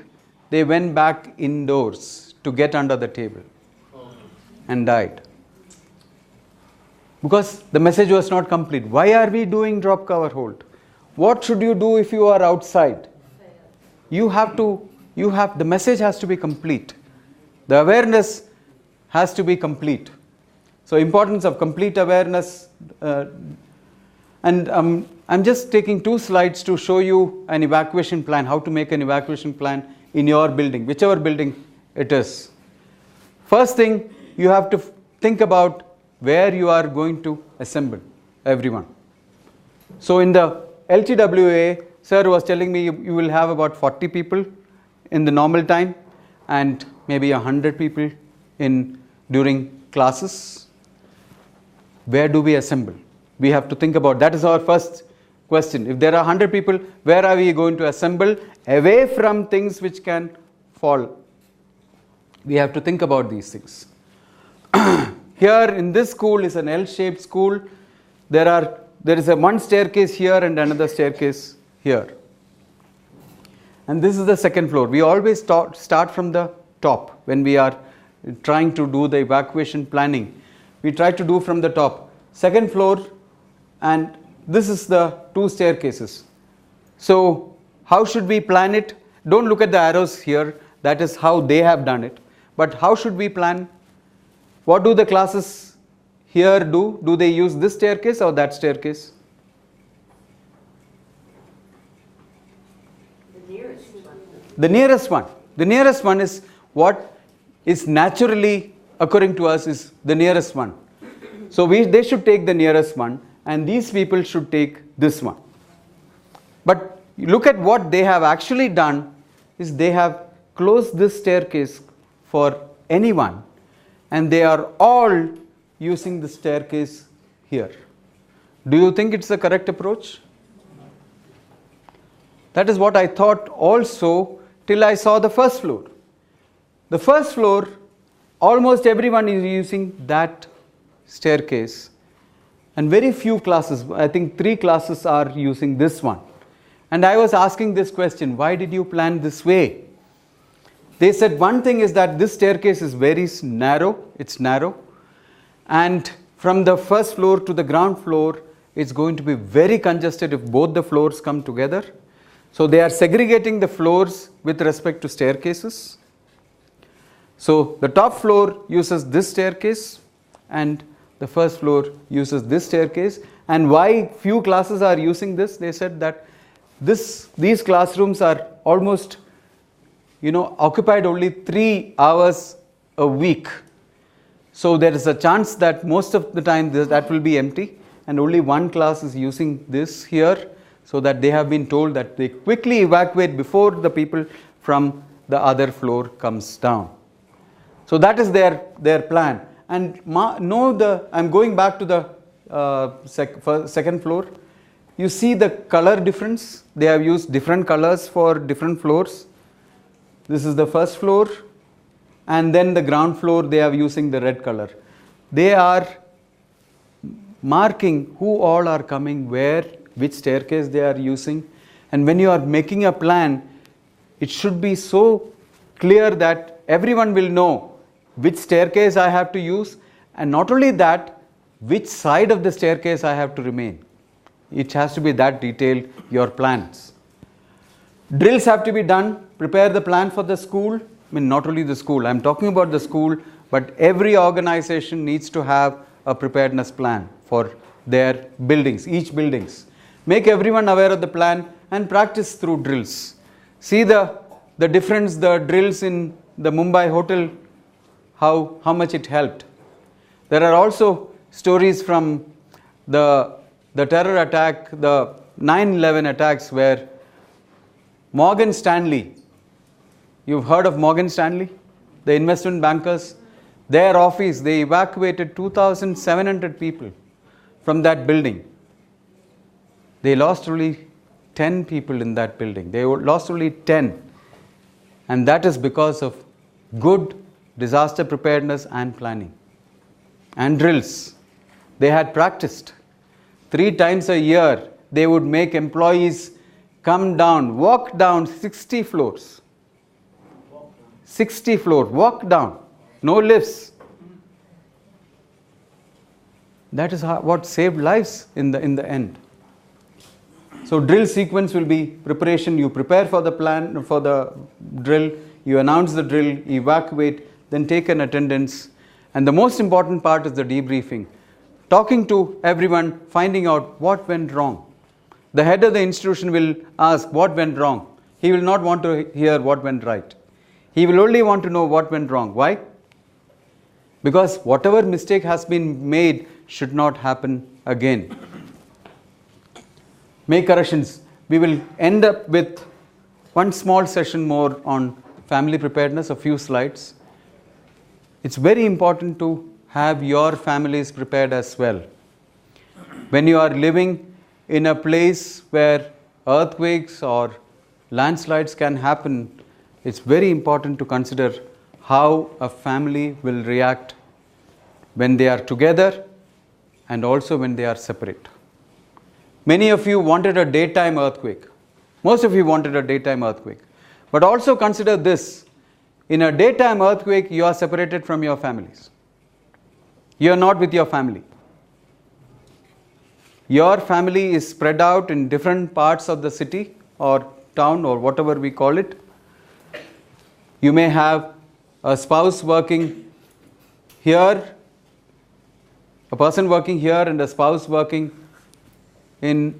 they went back indoors to get under the table and died. Because the message was not complete. Why are we doing drop cover hold? What should you do if you are outside? The message has to be complete. The awareness has to be complete. So importance of complete awareness. And I'm just taking 2 slides to show you an evacuation plan, how to make an evacuation plan in your building, whichever building it is. First thing, you have to think about where you are going to assemble everyone. So in the LTWA, sir was telling me you will have about 40 people in the normal time and maybe 100 people during classes. Where do we assemble? We have to think about, that is our first question. If there are 100 people, where are we going to assemble away from things which can fall? We have to think about these things. Here in this school is an L-shaped school. There is one staircase here and another staircase here. And this is the second floor. We always start from the top when we are trying to do the evacuation planning. We try to do from the top. Second floor, and this is the 2 staircases. So how should we plan it? Don't look at the arrows here. That is how they have done it. But how should we plan? What do the classes here do? Do they use this staircase or that staircase? The nearest one. The nearest one. The nearest one is what is naturally occurring to us is the nearest one. So they should take the nearest one and these people should take this one. But look at what they have actually done is they have closed this staircase for anyone and they are all using the staircase here. Do you think it's the correct approach? That is what I thought also till I saw the first floor. The first floor, almost everyone is using that staircase and very few classes, I think 3 classes are using this one. And I was asking this question, why did you plan this way? They said one thing is that this staircase is very narrow, it's narrow, and from the first floor to the ground floor, it's going to be very congested if both the floors come together. So they are segregating the floors with respect to staircases. So the top floor uses this staircase and the first floor uses this staircase. And why few classes are using this? They said that these classrooms are almost occupied only 3 hours a week. So there is a chance that most of the time that will be empty and only one class is using this here, so that they have been told that they quickly evacuate before the people from the other floor comes down. So that is their plan. And I'm going back to the second floor. You see the color difference. They have used different colors for different floors. This is the first floor, and then the ground floor they are using the red color. They are marking who all are coming where, which staircase they are using. And when you are making a plan, it should be so clear that everyone will know which staircase I have to use, and not only that, which side of the staircase I have to remain. It has to be that detailed, your plans. Drills have to be done. Prepare the plan for the school. Not only the school, I'm talking about the school, but every organization needs to have a preparedness plan for their buildings, each buildings. Make everyone aware of the plan and practice through drills. See the difference, the drills in the Mumbai hotel, how much it helped. There are also stories from the terror attack, the 9/11 attacks, where Morgan Stanley, you've heard of Morgan Stanley, the investment bankers, Their office, they evacuated 2,700 people from that building. They lost only 10 people in that building. They lost only 10. And that is because of good disaster preparedness and planning and drills. They had practiced. 3 times a year, they would make employees come down, walk down 60 floors. 60 floors, walk down, no lifts. That is what saved lives in the end. So drill sequence will be preparation. You prepare for the plan, for the drill, you announce the drill, evacuate, then take an attendance. And the most important part is the debriefing. Talking to everyone, finding out what went wrong. The head of the institution will ask what went wrong. He will not want to hear what went right. He will only want to know what went wrong. Why? Because whatever mistake has been made should not happen again. Make corrections. We will end up with one small session more on family preparedness, a few slides. It's very important to have your families prepared as well. When you are living in a place where earthquakes or landslides can happen, it's very important to consider how a family will react when they are together and also when they are separate. Many of you wanted a daytime earthquake. Most of you wanted a daytime earthquake. But also consider this. In a daytime earthquake, you are separated from your families. You are not with your family. Your family is spread out in different parts of the city or town or whatever we call it. You may have a spouse working here, a person working here and a spouse working in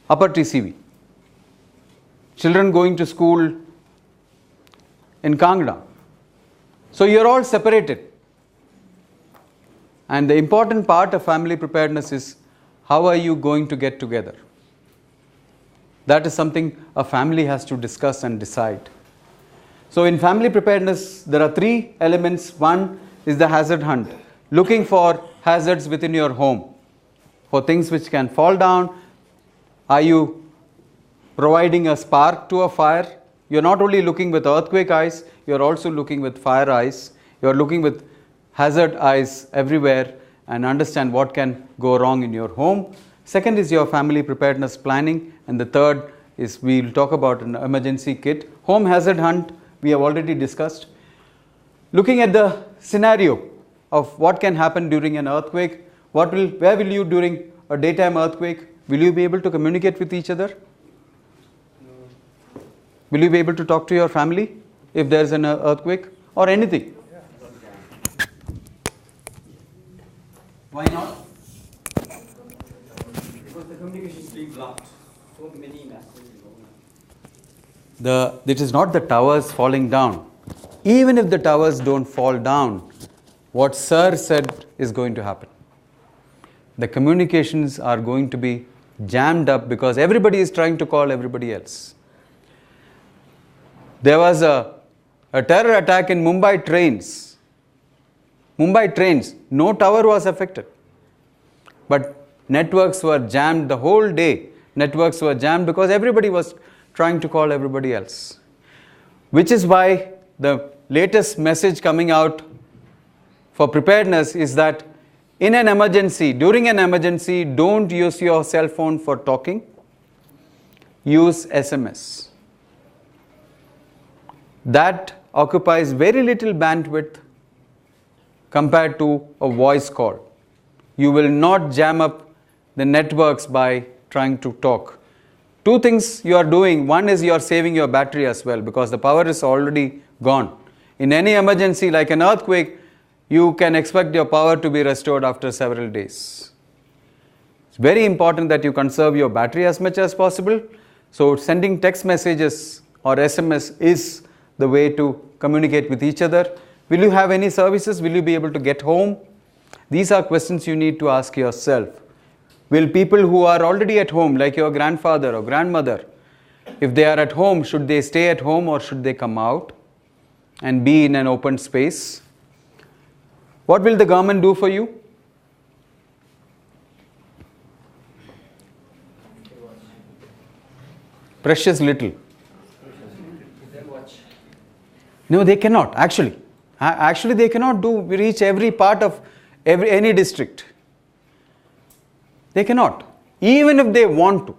Upper TCV. Children going to school in Kangra. So you're all separated. And the important part of family preparedness is how are you going to get together? That is something a family has to discuss and decide. So in family preparedness, there are 3 elements. One is the hazard hunt, looking for hazards within your home, for things which can fall down. Are you providing a spark to a fire? You're not only looking with earthquake eyes, you're also looking with fire eyes. You're looking with hazard eyes everywhere and understand what can go wrong in your home. Second is your family preparedness planning. And the third is we'll talk about an emergency kit. Home hazard hunt, we have already discussed. Looking at the scenario of what can happen during an earthquake, where will you during a daytime earthquake? Will you be able to communicate with each other? Will you be able to talk to your family if there's an earthquake or anything? Why not? Because the communication is being blocked. So many messages. It is not the towers falling down. Even if the towers don't fall down, what Sir said is going to happen. The communications are going to be jammed up because everybody is trying to call everybody else. There was a terror attack in Mumbai trains. Mumbai trains, no tower was affected. But networks were jammed the whole day. Networks were jammed because everybody was trying to call everybody else. Which is why the latest message coming out for preparedness is that in an emergency, during an emergency, don't use your cell phone for talking. Use SMS. That occupies very little bandwidth compared to a voice call. You will not jam up the networks by trying to talk. 2 things you are doing. One is you are saving your battery as well because the power is already gone. In any emergency like an earthquake, you can expect your power to be restored after several days. It's very important that you conserve your battery as much as possible. So sending text messages or SMS is the way to communicate with each other. Will you have any services? Will you be able to get home? These are questions you need to ask yourself. Will people who are already at home, like your grandfather or grandmother, if they are at home, should they stay at home or should they come out? and be in an open space. What will the government do for you? Precious little. No, they cannot, actually. Actually, they cannot reach every part of any district. They cannot. Even if they want to.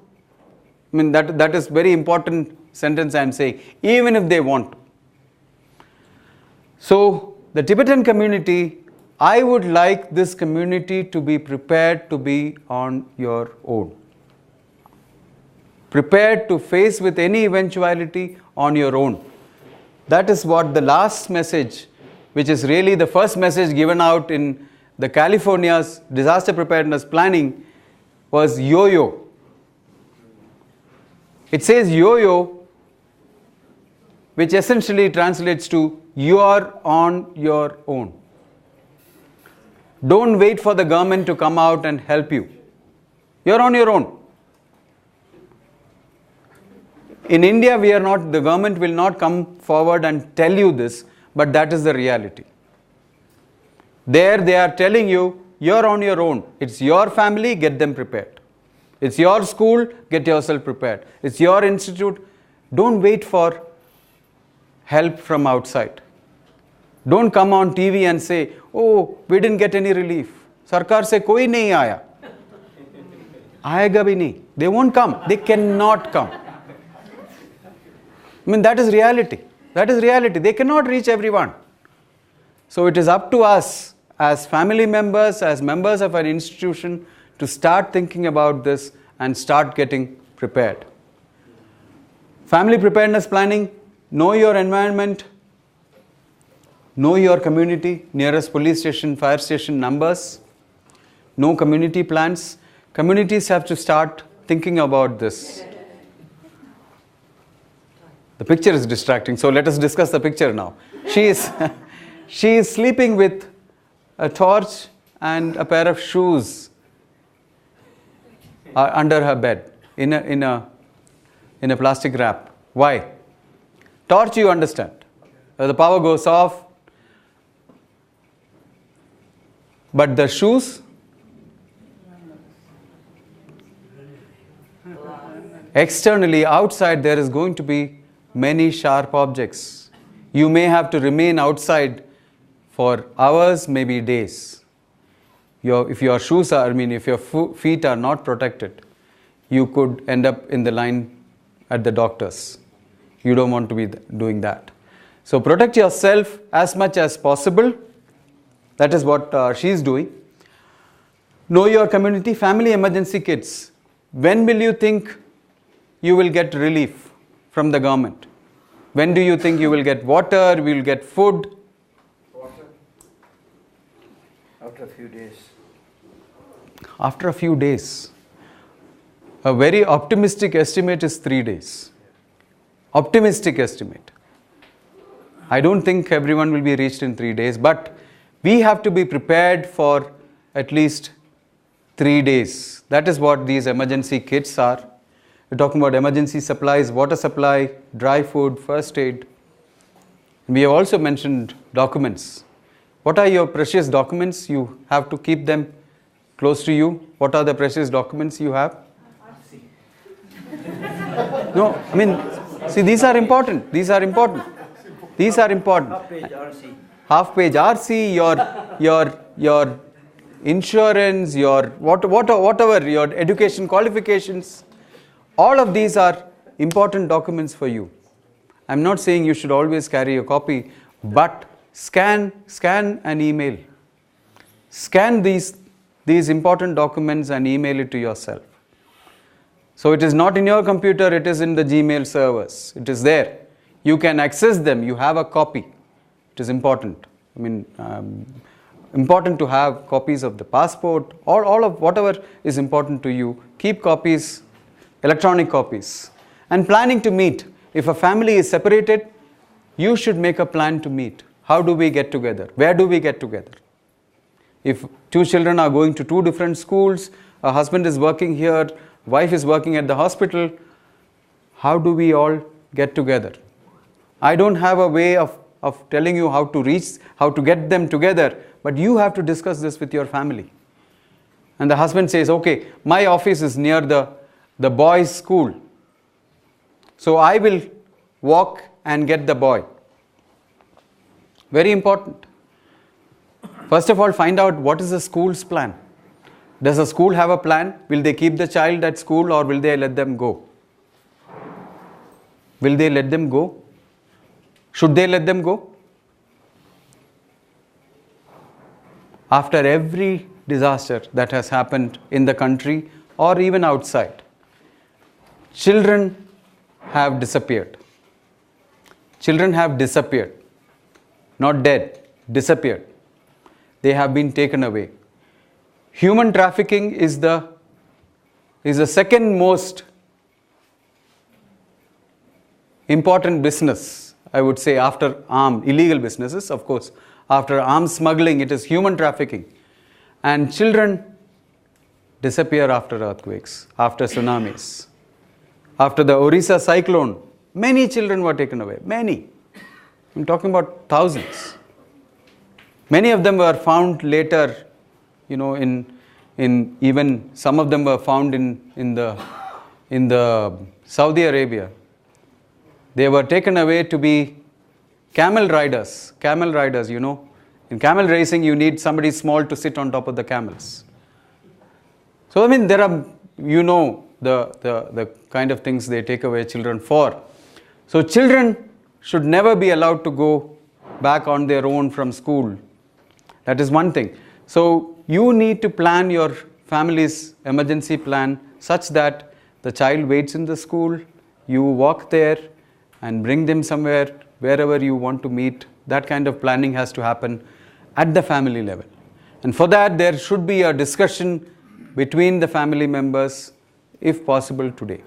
I mean, that is very important sentence I am saying. Even if they want to. So, the Tibetan community, I would like this community to be prepared to be on your own. Prepared to face with any eventuality on your own. That is what the last message, which is really the first message given out in the California's disaster preparedness planning, was yo-yo. It says yo-yo, which essentially translates to you are on your own. Don't wait for the government to come out and help you. You are on your own. In India, the government will not come forward and tell you this, but that is the reality. There they are telling you, you're on your own. It's your family, get them prepared. It's your school, get yourself prepared. It's your institute. Don't wait for help from outside. Don't come on TV and say, oh, we didn't get any relief. Sarkar se koi nahi aaya. Aayega bhi nahi. They won't come. They cannot come. I mean, that is reality. That is reality. They cannot reach everyone. So it is up to us as family members, as members of an institution, to start thinking about this and start getting prepared. Family preparedness planning, know your environment, know your community, nearest police station, fire station numbers, know community plans. Communities have to start thinking about this. The picture is distracting, so let us discuss the picture now. She is sleeping with a torch and a pair of shoes under her bed in a plastic wrap. Why? Torch, you understand. The power goes off. But the shoes, externally, outside, there is going to be many sharp objects. You may have to remain outside for hours, maybe days. If your feet are not protected, you could end up in the line at the doctor's. You don't want to be doing that. So protect yourself as much as possible. That is what she's doing. Know your community, family emergency kits. When will you think you will get relief from the government? When do you think you will get water, you will get food? Water. After a few days. After a few days. A very optimistic estimate is 3 days. Optimistic estimate. I don't think everyone will be reached in 3 days, but we have to be prepared for at least 3 days. That is what these emergency kits are. We're talking about emergency supplies, water supply, dry food, first aid. We have also mentioned documents. What are your precious documents? You have to keep them close to you. What are the precious documents you have? No, I mean, see, these are important. These are important. These are important. Half-page RC. Half-page RC, your insurance, your whatever, your education qualifications. All of these are important documents for you. I'm not saying you should always carry a copy, but scan an email. Scan these important documents and email it to yourself. So it is not in your computer, it is in the Gmail servers. It is there. You can access them. You have a copy. It is important. I mean, important to have copies of the passport, all of whatever is important to you. Keep copies, electronic copies. And planning to meet. If a family is separated, you should make a plan to meet. How do we get together? Where do we get together? If 2 children are going to 2 different schools, a husband is working here, wife is working at the hospital, how do we all get together? I don't have a way of of telling you how to reach, how to get them together, but you have to discuss this with your family. And the husband says, okay, my office is near the boys' school, so I will walk and get the boy. Very important. First of all, find out what is the school's plan. Does the school have a plan? Will they keep the child at school or will they let them go? Will they let them go? Should they let them go? After every disaster that has happened in the country or even outside, children have disappeared. Children have disappeared. Not dead, disappeared. They have been taken away. Human trafficking is the second most important business, I would say, after illegal businesses, of course. After arms smuggling, it is human trafficking. And children disappear after earthquakes, after tsunamis. After the Orissa cyclone, many children were taken away. Many. I'm talking about thousands. Many of them were found later, in even some of them were found in the Saudi Arabia. They were taken away to be camel riders. Camel riders, In camel racing, you need somebody small to sit on top of the camels. So, there are, the kind of things they take away children for. So, children should never be allowed to go back on their own from school. That is one thing. So, you need to plan your family's emergency plan such that the child waits in the school, you walk there and bring them somewhere, wherever you want to meet. That kind of planning has to happen at the family level. And for that, there should be a discussion between the family members, if possible, today.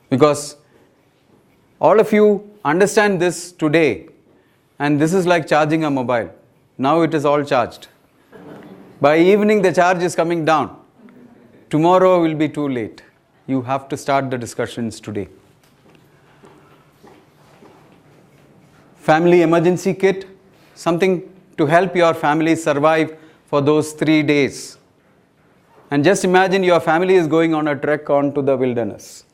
Because all of you understand this today, and this is like charging a mobile. Now it is all charged. By evening, the charge is coming down. Tomorrow will be too late. You have to start the discussions today. Family emergency kit, something to help your family survive for those 3 days. And just imagine your family is going on a trek onto the wilderness.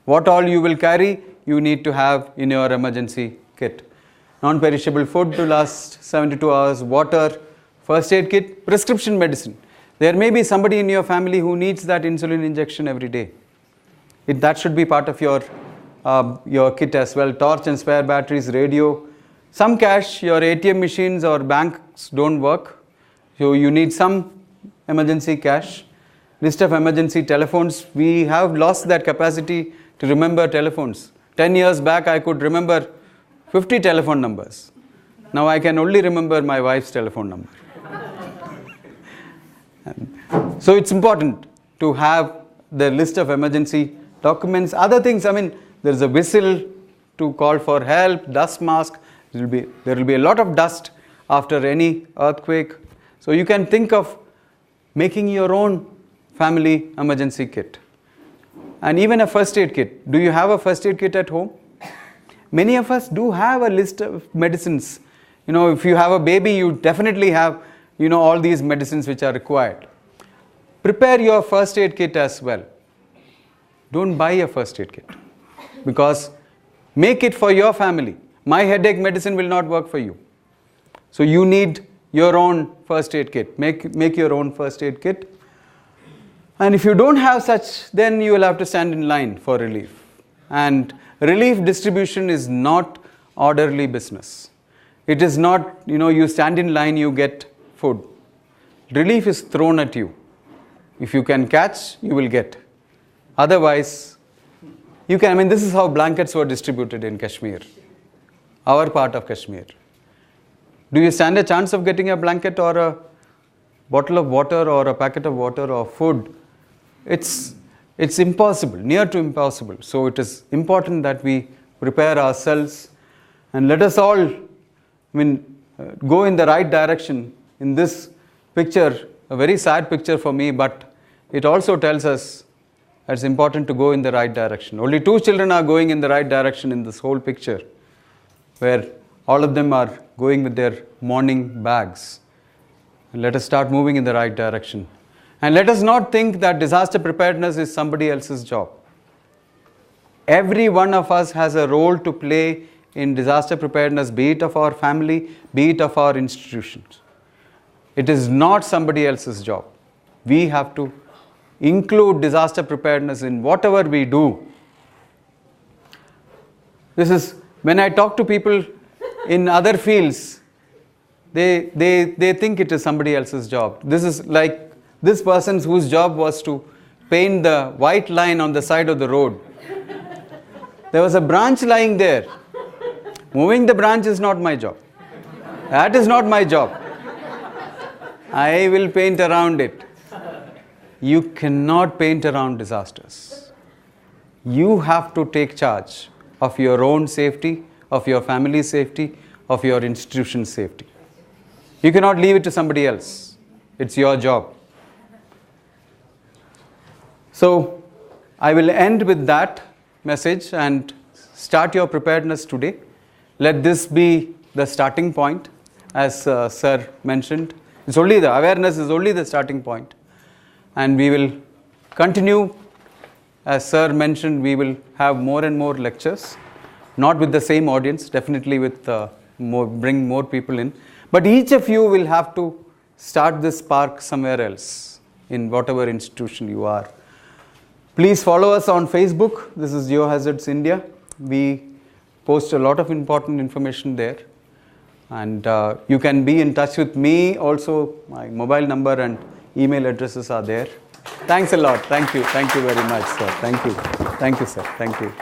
What all you will carry, you need to have in your emergency kit. Non-perishable food to last 72 hours, water, first aid kit, prescription medicine. There may be somebody in your family who needs that insulin injection every day. That should be part of your kit as well. Torch and spare batteries, radio, some cash. Your ATM machines or banks don't work, so you need some emergency cash. List of emergency telephones. We have lost that capacity to remember telephones. 10 years back, I could remember 50 telephone numbers. Now I can only remember my wife's telephone number. So it's important to have the list of emergency documents. Other things, there's a whistle to call for help, dust mask. There will be a lot of dust after any earthquake. So you can think of making your own family emergency kit. And even a first aid kit. Do you have a first aid kit at home? Many of us do have a list of medicines. If you have a baby, you definitely have, all these medicines which are required. Prepare your first aid kit as well. Don't buy a first aid kit, because make it for your family. My headache medicine will not work for you. So you need your own first aid kit. Make your own first aid kit. And if you don't have such, then you will have to stand in line for relief. And relief distribution is not orderly business. It is not, you stand in line, you get food. Relief is thrown at you. If you can catch, you will get. Otherwise, you can, this is how blankets were distributed in Kashmir, our part of Kashmir. Do you stand a chance of getting a blanket or a bottle of water or a packet of water or food? It's impossible, near to impossible. So it is important that we prepare ourselves and let us all go in the right direction. In this picture, a very sad picture for me, but it also tells us that it's important to go in the right direction. Only 2 children are going in the right direction in this whole picture, where All of them are going with their morning bags. And let us start moving in the right direction. And let us not think that disaster preparedness is somebody else's job. Every one of us has a role to play in disaster preparedness, be it of our family, be it of our institutions. It is not somebody else's job. We have to include disaster preparedness in whatever we do. This is, when I talk to people in other fields, they think it is somebody else's job. This is like this person whose job was to paint the white line on the side of the road. There was a branch lying there. Moving the branch is not my job. That is not my job. I will paint around it. You cannot paint around disasters. You have to take charge of your own safety, of your family's safety, of your institution's safety. You cannot leave it to somebody else. It's your job. So, I will end with that message and start your preparedness today. Let this be the starting point, as Sir mentioned. It's only the awareness is only the starting point. And we will continue, as Sir mentioned, we will have more and more lectures, not with the same audience, definitely with bring more people in. But each of you will have to start this spark somewhere else, in whatever institution you are. Please follow us on Facebook. This is Geohazards India. We post a lot of important information there. And you can be in touch with me also. My mobile number and email addresses are there. Thanks a lot. Thank you. Thank you very much, sir. Thank you. Thank you, sir. Thank you.